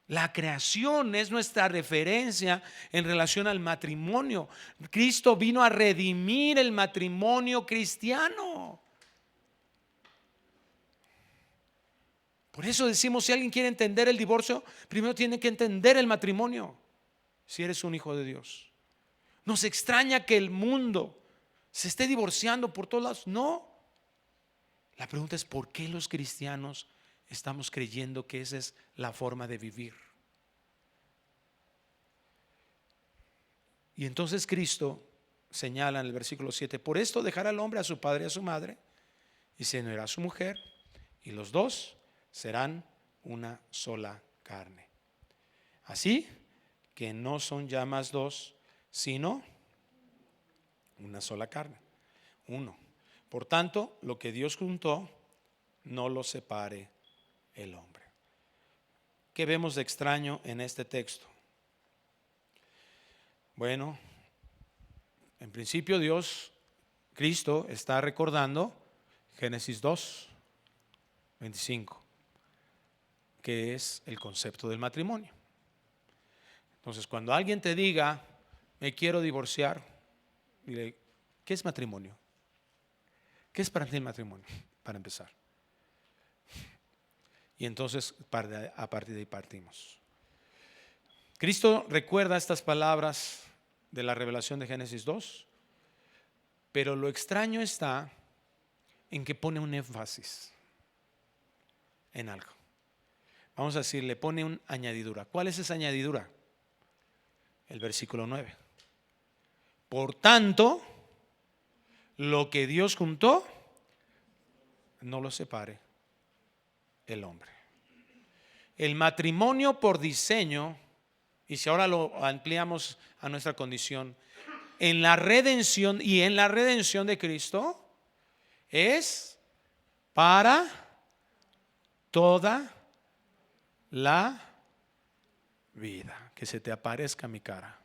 La creación es nuestra referencia en relación al matrimonio. Cristo vino a redimir el matrimonio cristiano. Por eso decimos, si alguien quiere entender el divorcio, primero tiene que entender el matrimonio, si eres un hijo de Dios. Nos extraña que el mundo se esté divorciando por todos lados. No. La pregunta es, ¿por qué los cristianos estamos creyendo que esa es la forma de vivir? Y entonces Cristo señala en el versículo 7, por esto dejará el hombre a su padre y a su madre y se unirá a su mujer y los dos serán una sola carne. Así que no son ya más dos, sino una sola carne, uno. Por tanto, lo que Dios juntó, no lo separe el hombre. ¿Qué vemos de extraño en este texto? Bueno, en principio Cristo está recordando Génesis 2, 25, que es el concepto del matrimonio. Entonces, cuando alguien te diga, me quiero divorciar, dile, ¿qué es matrimonio? ¿Qué es para ti el matrimonio? Para empezar. Y entonces a partir de ahí partimos. Cristo recuerda estas palabras de la revelación de Génesis 2, pero lo extraño está en que pone un énfasis en algo. Vamos a decir, le pone una añadidura. ¿Cuál es esa añadidura? El versículo 9. Por tanto, lo que Dios juntó, no lo separe el hombre. el matrimonio por diseño, y si ahora lo ampliamos a nuestra condición, en la redención y en la redención de Cristo, es para toda la vida. Que se te aparezca mi cara.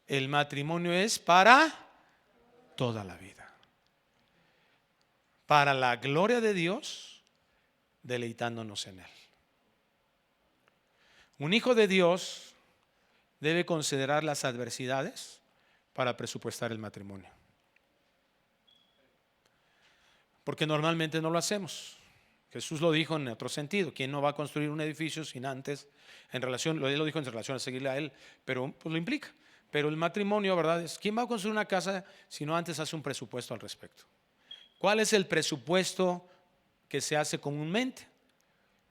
El matrimonio es para toda la vida, para la gloria de Dios, deleitándonos en Él. Un hijo de Dios debe considerar las adversidades para presupuestar el matrimonio, porque normalmente no lo hacemos. Jesús lo dijo en otro sentido: ¿quién no va a construir un edificio sin antes, él lo dijo en relación a seguirle a Él, pero pues lo implica. Pero el matrimonio, ¿verdad? Es ¿quién va a construir una casa si no antes hace un presupuesto al respecto? ¿Cuál es el presupuesto que se hace comúnmente?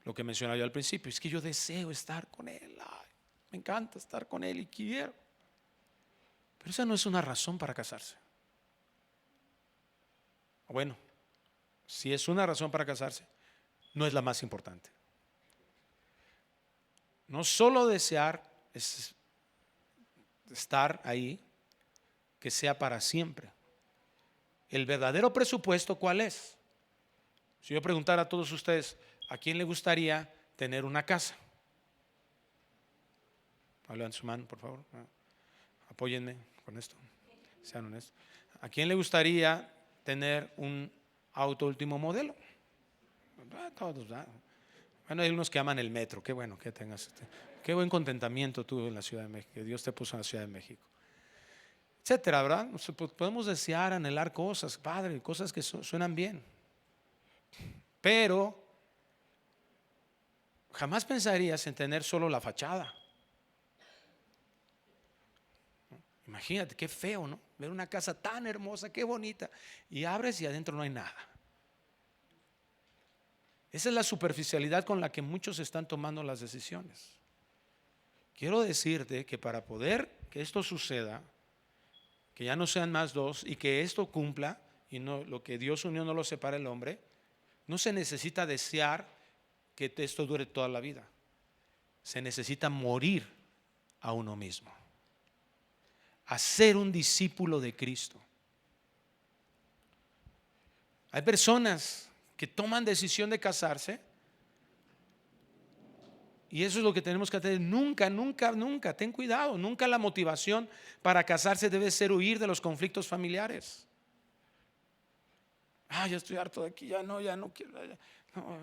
Lo que mencionaba yo al principio: es que yo deseo estar con Él. Ay, me encanta estar con Él y quiero. Pero esa no es una razón para casarse. Bueno, si es una razón para casarse, no es la más importante. No solo desear es estar ahí, que sea para siempre. El verdadero presupuesto, ¿cuál es? Si yo preguntara a todos ustedes, ¿a quién le gustaría tener una casa? Levanten su mano, por favor. Apóyenme con esto. Sean honestos. ¿A quién le gustaría tener un auto último modelo? Todos, ¿verdad? Bueno, hay unos que aman el metro. Qué bueno que tengas qué buen contentamiento tú en la Ciudad de México, que Dios te puso en la Ciudad de México, etcétera, ¿verdad? Podemos desear, anhelar cosas, Padre, cosas que suenan bien, pero jamás pensarías en tener solo la fachada. Imagínate, qué feo, ¿no? Ver una casa tan hermosa, qué bonita, y abres y adentro no hay nada. Esa es la superficialidad con la que muchos están tomando las decisiones. Quiero decirte que para poder que esto suceda, que ya no sean más dos y que esto cumpla, y no, lo que Dios unió no lo separa el hombre, no se necesita desear que esto dure toda la vida. Se necesita morir a uno mismo, a ser un discípulo de Cristo. Hay personas que toman decisión de casarse, y eso es lo que tenemos que hacer. Nunca, ten cuidado, nunca la motivación para casarse debe ser huir de los conflictos familiares. Ya estoy harto de aquí, ya no quiero. No,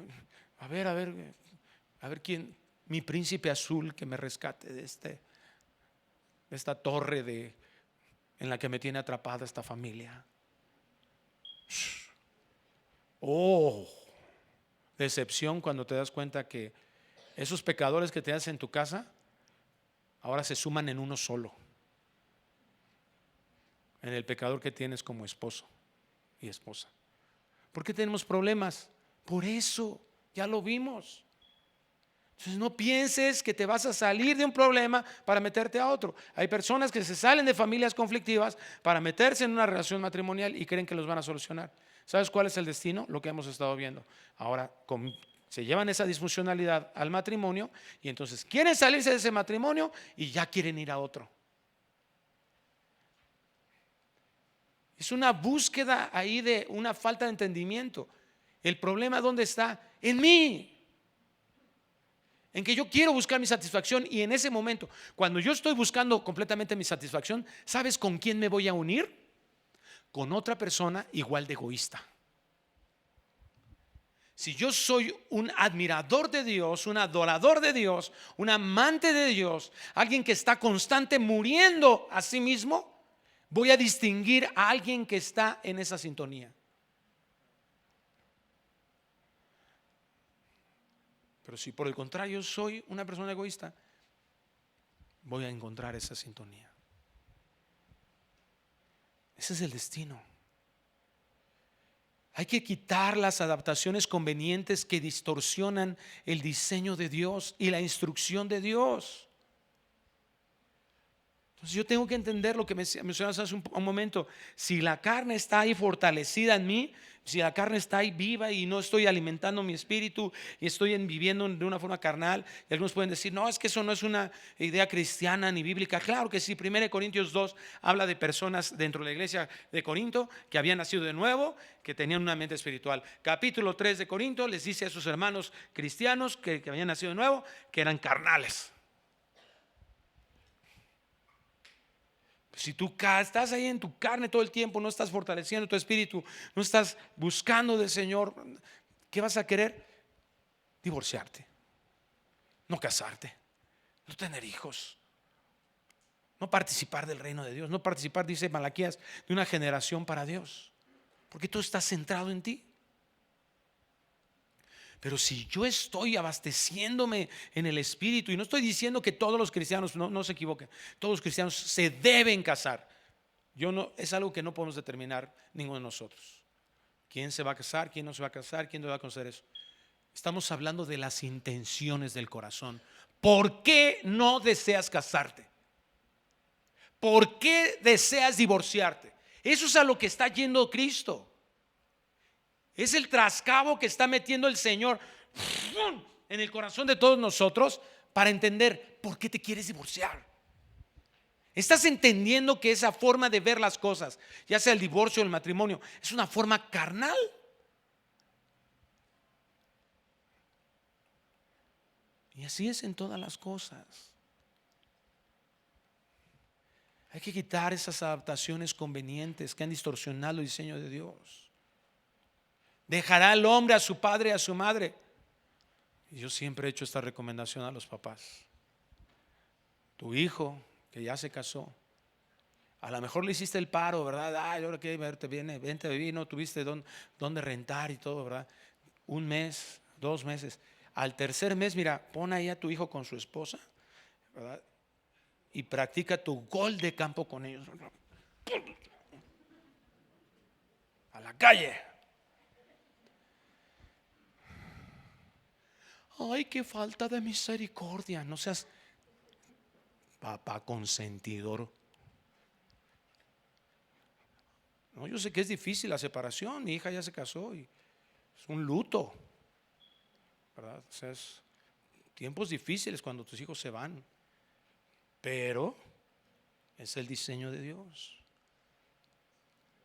a ver quién, mi príncipe azul que me rescate de esta torre en la que me tiene atrapada esta familia. Oh, decepción cuando te das cuenta que esos pecadores que te hacen en tu casa ahora se suman en uno solo, en el pecador que tienes como esposo y esposa. ¿Por qué tenemos problemas? Por eso, ya lo vimos. Entonces no pienses que te vas a salir de un problema para meterte a otro. Hay personas que se salen de familias conflictivas para meterse en una relación matrimonial y creen que los van a solucionar. ¿Sabes cuál es el destino? Lo que hemos estado viendo. Ahora se llevan esa disfuncionalidad al matrimonio y entonces quieren salirse de ese matrimonio y ya quieren ir a otro. Es una búsqueda ahí de una falta de entendimiento. El problema, ¿dónde está? En mí. En que yo quiero buscar mi satisfacción, y en ese momento, cuando yo estoy buscando completamente mi satisfacción, ¿sabes con quién me voy a unir? Con otra persona igual de egoísta. Si yo soy un admirador de Dios, un adorador de Dios, un amante de Dios, alguien que está constante muriendo a sí mismo, voy a distinguir a alguien que está en esa sintonía. Pero si por el contrario soy una persona egoísta, voy a encontrar esa sintonía. Ese es el destino. Hay que quitar las adaptaciones convenientes que distorsionan el diseño de Dios y la instrucción de Dios. Entonces yo tengo que entender lo que mencionas hace un momento. Si la carne está ahí fortalecida en mí, si la carne está ahí viva y no estoy alimentando mi espíritu y estoy viviendo de una forma carnal, y algunos pueden decir, no, es que eso no es una idea cristiana ni bíblica. Claro que sí. 1 Corintios 2 habla de personas dentro de la iglesia de Corinto que habían nacido de nuevo, que tenían una mente espiritual. Capítulo 3 de Corinto les dice a sus hermanos cristianos que habían nacido de nuevo, que eran carnales. Si tú estás ahí en tu carne todo el tiempo, no estás fortaleciendo tu espíritu, no estás buscando del Señor, ¿qué vas a querer? Divorciarte, no casarte, no tener hijos, no participar del reino de Dios, no participar, dice Malaquías, de una generación para Dios, porque tú estás centrado en ti. Pero si yo estoy abasteciéndome en el espíritu, y no estoy diciendo que todos los cristianos, no se equivoquen, todos los cristianos se deben casar. Es algo que no podemos determinar ninguno de nosotros. ¿Quién se va a casar? ¿Quién no se va a casar? ¿Quién no va a conocer eso? Estamos hablando de las intenciones del corazón. ¿Por qué no deseas casarte? ¿Por qué deseas divorciarte? Eso es a lo que está yendo Cristo. Es el trascabo que está metiendo el Señor en el corazón de todos nosotros para entender por qué te quieres divorciar. Estás entendiendo que esa forma de ver las cosas, ya sea el divorcio o el matrimonio, es una forma carnal. Y así es en todas las cosas. Hay que quitar esas adaptaciones convenientes que han distorsionado el diseño de Dios. Dejará el hombre a su padre y a su madre. Y yo siempre he hecho esta recomendación a los papás. Tu hijo que ya se casó, a lo mejor le hiciste el paro, ¿verdad? Ay, ahora que verte, vente a vivir, no tuviste dónde rentar y todo, ¿verdad? 1 mes, 2 meses. Al tercer mes, mira, pon ahí a tu hijo con su esposa, ¿verdad? Y practica tu gol de campo con ellos. A la calle. Ay, qué falta de misericordia. No seas papá consentidor. No, yo sé que es difícil la separación. Mi hija ya se casó y es un luto, ¿verdad? O sea, es tiempos difíciles cuando tus hijos se van. Pero es el diseño de Dios.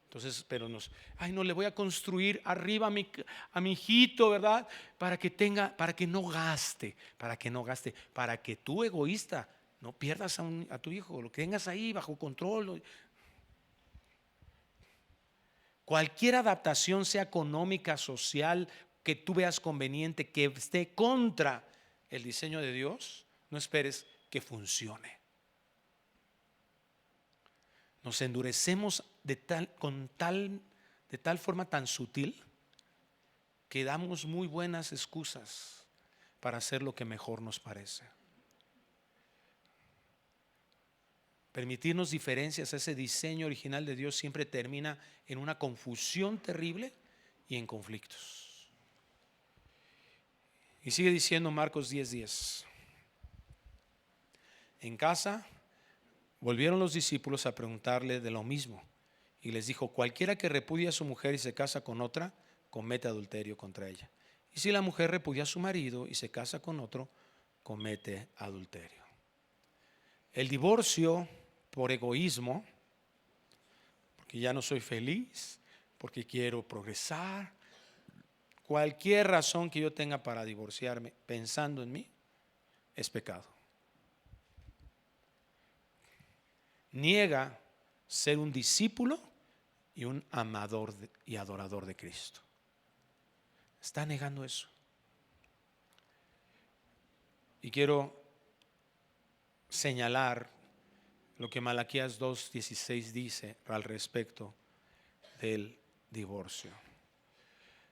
Entonces, pero no le voy a construir arriba a mi hijito, ¿verdad? Para que no gaste, para que tú, egoísta, no pierdas a tu hijo, lo que tengas ahí bajo control. Cualquier adaptación, sea económica, social, que tú veas conveniente, que esté contra el diseño de Dios, no esperes que funcione. Nos endurecemos de tal forma tan sutil que damos muy buenas excusas para hacer lo que mejor nos parece. Permitirnos diferencias a ese diseño original de Dios siempre termina en una confusión terrible y en conflictos. Y sigue diciendo Marcos 10:10. En casa volvieron los discípulos a preguntarle de lo mismo y les dijo: cualquiera que repudia a su mujer y se casa con otra, comete adulterio contra ella. Y si la mujer repudia a su marido y se casa con otro, comete adulterio. El divorcio por egoísmo, porque ya no soy feliz, porque quiero progresar, cualquier razón que yo tenga para divorciarme pensando en mí, es pecado. Niega ser un discípulo y un amador y adorador de Cristo. Está negando eso. Y quiero señalar lo que Malaquías 2:16 dice al respecto del divorcio.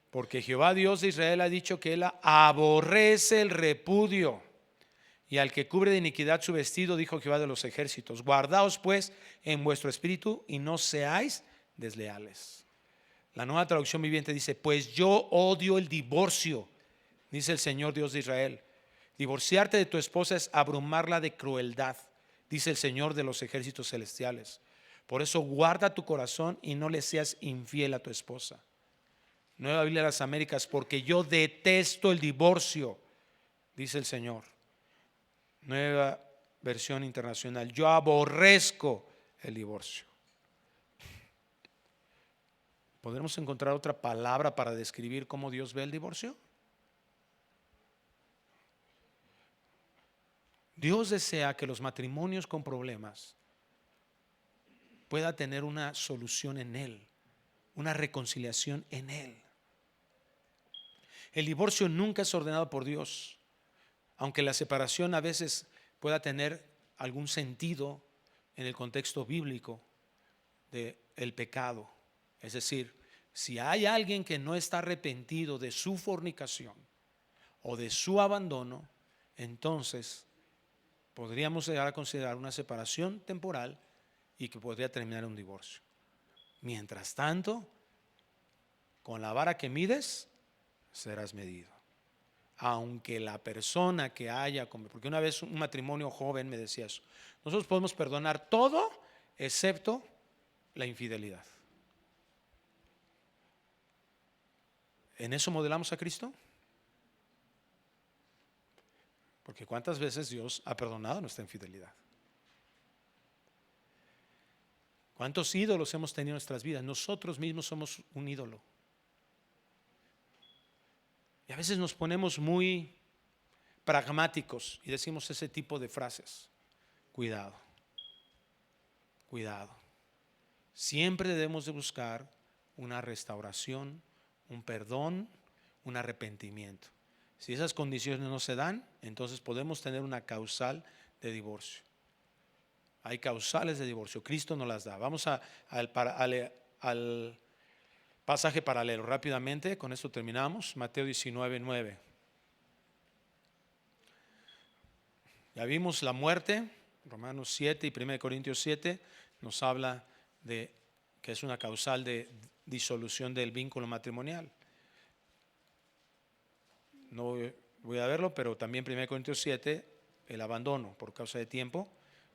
Porque Jehová Dios de Israel ha dicho que Él aborrece el repudio, y al que cubre de iniquidad su vestido, dijo Jehová de los ejércitos. Guardaos pues en vuestro espíritu y no seáis desleales. La Nueva Traducción Viviente dice: pues yo odio el divorcio, dice el Señor Dios de Israel. Divorciarte de tu esposa es abrumarla de crueldad, dice el Señor de los ejércitos celestiales. Por eso guarda tu corazón y no le seas infiel a tu esposa. Nueva Biblia de las Américas, porque yo detesto el divorcio, dice el Señor. Nueva versión internacional, yo aborrezco el divorcio. ¿Podremos encontrar otra palabra para describir cómo Dios ve el divorcio? Dios desea que los matrimonios con problemas pueda tener una solución en Él, una reconciliación en Él. El divorcio nunca es ordenado por Dios, aunque la separación a veces pueda tener algún sentido en el contexto bíblico del pecado. Es decir, si hay alguien que no está arrepentido de su fornicación o de su abandono, entonces podríamos llegar a considerar una separación temporal y que podría terminar en un divorcio. Mientras tanto, con la vara que mides, serás medido. Aunque la persona que haya, porque una vez un matrimonio joven me decía eso, nosotros podemos perdonar todo excepto la infidelidad. ¿En eso modelamos a Cristo? Porque ¿cuántas veces Dios ha perdonado nuestra infidelidad? ¿Cuántos ídolos hemos tenido en nuestras vidas? Nosotros mismos somos un ídolo. Y a veces nos ponemos muy pragmáticos y decimos ese tipo de frases. Cuidado, cuidado. Siempre debemos de buscar una restauración, un perdón, un arrepentimiento. Si esas condiciones no se dan, entonces podemos tener una causal de divorcio. Hay causales de divorcio, Cristo nos las da. Vamos al pasaje paralelo rápidamente, con esto terminamos. Mateo 19:9. Ya vimos la muerte, Romanos 7 y 1 Corintios 7 nos habla de que es una causal de disolución del vínculo matrimonial. No voy a verlo, pero también 1 Corintios 7, el abandono por causa de tiempo,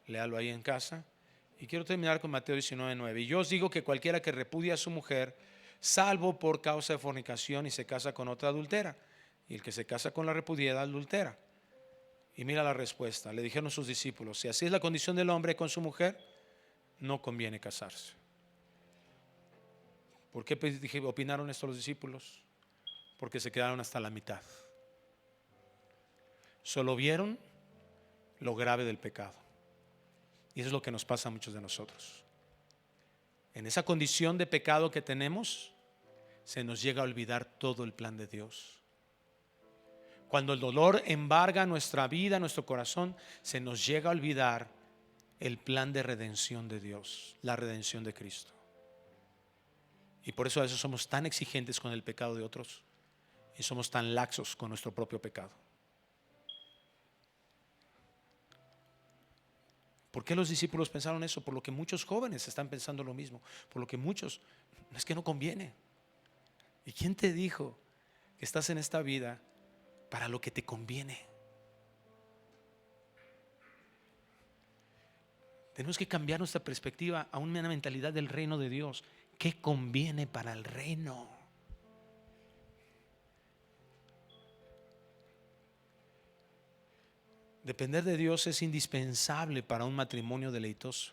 léalo ahí en casa. Y quiero terminar con Mateo 19:9. Y yo os digo que cualquiera que repudia a su mujer, salvo por causa de fornicación y se casa con otra, adultera. Y el que se casa con la repudiada, adultera. Y mira la respuesta. Le dijeron sus discípulos: si así es la condición del hombre con su mujer, no conviene casarse. ¿Por qué opinaron esto los discípulos? Porque se quedaron hasta la mitad. Solo vieron lo grave del pecado. Y eso es lo que nos pasa a muchos de nosotros. En esa condición de pecado que tenemos, se nos llega a olvidar todo el plan de Dios. Cuando el dolor embarga nuestra vida, nuestro corazón, se nos llega a olvidar el plan de redención de Dios, la redención de Cristo. Y por eso a veces somos tan exigentes con el pecado de otros y somos tan laxos con nuestro propio pecado. ¿Por qué los discípulos pensaron eso? Por lo que muchos jóvenes están pensando lo mismo. Por lo que muchos, es que no conviene. ¿Y quién te dijo que estás en esta vida para lo que te conviene? Tenemos que cambiar nuestra perspectiva a una mentalidad del reino de Dios. ¿Qué conviene para el reino? Depender de Dios es indispensable para un matrimonio deleitoso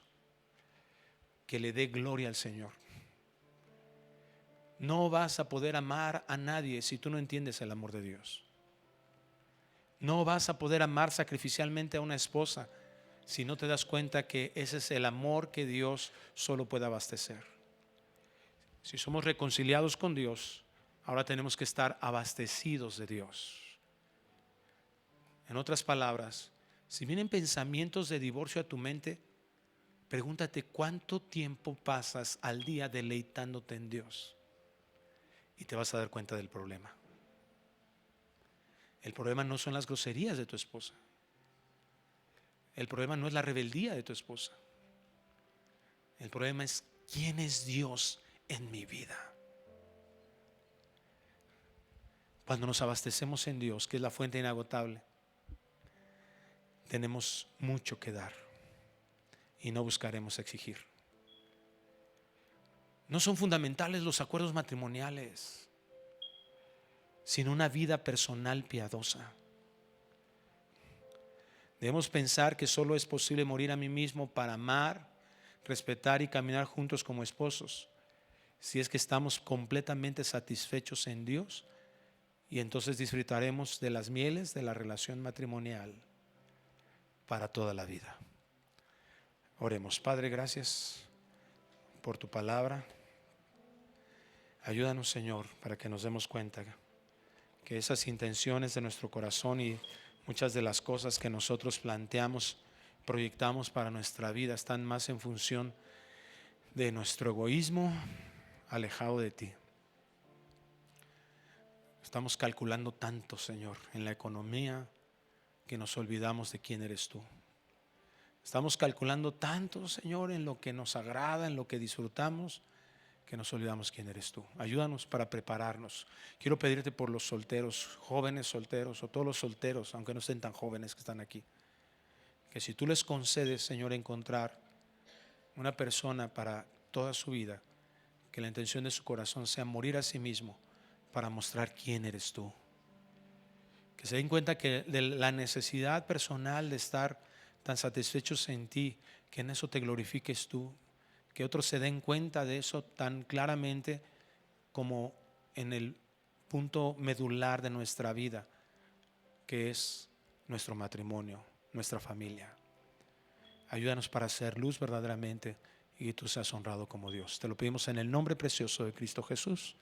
que le dé gloria al Señor. No vas a poder amar a nadie si tú no entiendes el amor de Dios. No vas a poder amar sacrificialmente a una esposa si no te das cuenta que ese es el amor que Dios solo puede abastecer. Si somos reconciliados con Dios, ahora tenemos que estar abastecidos de Dios. En otras palabras, si vienen pensamientos de divorcio a tu mente, pregúntate cuánto tiempo pasas al día deleitándote en Dios y te vas a dar cuenta del problema. El problema no son las groserías de tu esposa. El problema no es la rebeldía de tu esposa. El problema es quién es Dios en mi vida. Cuando nos abastecemos en Dios, que es la fuente inagotable, tenemos mucho que dar. y no buscaremos exigir. No son fundamentales los acuerdos matrimoniales, sino una vida personal piadosa. Debemos pensar que solo es posible morir a mí mismo para amar, respetar y caminar juntos como esposos, si es que estamos completamente satisfechos en Dios, y entonces disfrutaremos de las mieles de la relación matrimonial para toda la vida. Oremos. Padre, gracias por tu palabra. Ayúdanos, Señor, para que nos demos cuenta que esas intenciones de nuestro corazón y muchas de las cosas que nosotros planteamos, proyectamos para nuestra vida, están más en función de nuestro egoísmo alejado de ti. Estamos calculando tanto, Señor, en la economía, que nos olvidamos de quién eres tú. Estamos calculando tanto, Señor, en lo que nos agrada, en lo que disfrutamos, que nos olvidamos quién eres tú. Ayúdanos para prepararnos. Quiero pedirte por los solteros, jóvenes solteros, o todos los solteros, aunque no estén tan jóvenes que están aquí, que si tú les concedes, Señor, encontrar una persona para toda su vida, que la intención de su corazón sea morir a sí mismo para mostrar quién eres tú. Que se den cuenta que de la necesidad personal de estar tan satisfechos en ti, que en eso te glorifiques tú. Que otros se den cuenta de eso tan claramente como en el punto medular de nuestra vida, que es nuestro matrimonio, nuestra familia. Ayúdanos para hacer luz verdaderamente y que tú seas honrado como Dios. Te lo pedimos en el nombre precioso de Cristo Jesús.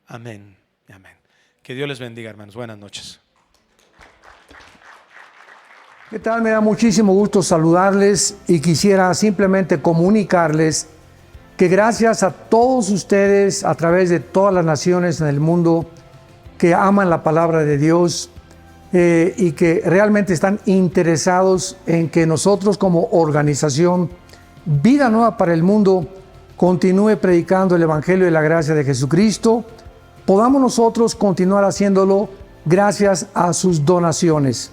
Amén. Amén. Que Dios les bendiga, hermanos. Buenas noches. ¿Qué tal? Me da muchísimo gusto saludarles y quisiera simplemente comunicarles que gracias a todos ustedes a través de todas las naciones en el mundo que aman la palabra de Dios y que realmente están interesados en que nosotros como organización Vida Nueva para el Mundo continúe predicando el Evangelio de la gracia de Jesucristo, podamos nosotros continuar haciéndolo gracias a sus donaciones.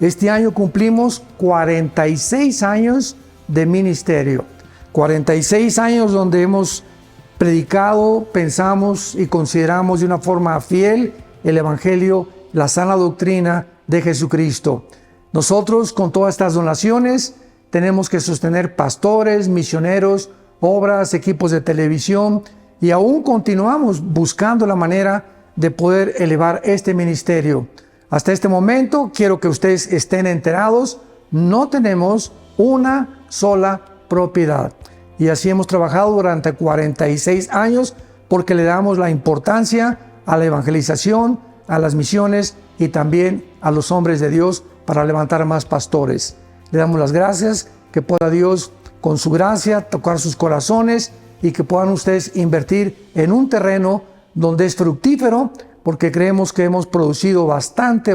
Este año cumplimos 46 años de ministerio. 46 años donde hemos predicado, pensamos y consideramos de una forma fiel el Evangelio, la sana doctrina de Jesucristo. Nosotros con todas estas donaciones tenemos que sostener pastores, misioneros, obras, equipos de televisión y aún continuamos buscando la manera de poder elevar este ministerio. Hasta este momento quiero que ustedes estén enterados, no tenemos una sola propiedad. Y así hemos trabajado durante 46 años porque le damos la importancia a la evangelización, a las misiones y también a los hombres de Dios para levantar más pastores. Le damos las gracias, que pueda Dios con su gracia tocar sus corazones y que puedan ustedes invertir en un terreno donde es fructífero, porque creemos que hemos producido bastante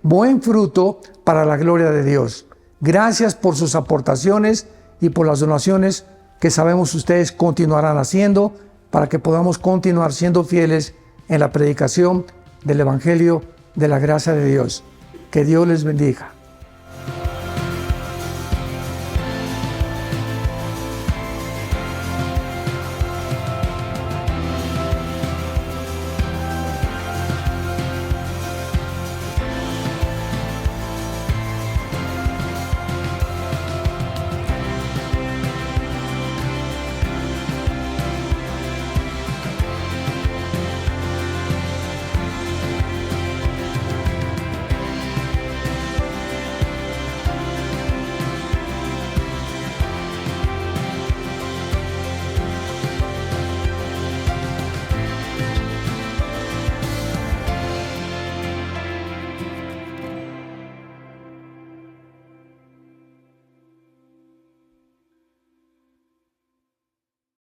buen fruto para la gloria de Dios. Gracias por sus aportaciones y por las donaciones que sabemos ustedes continuarán haciendo para que podamos continuar siendo fieles en la predicación del Evangelio de la gracia de Dios. Que Dios les bendiga.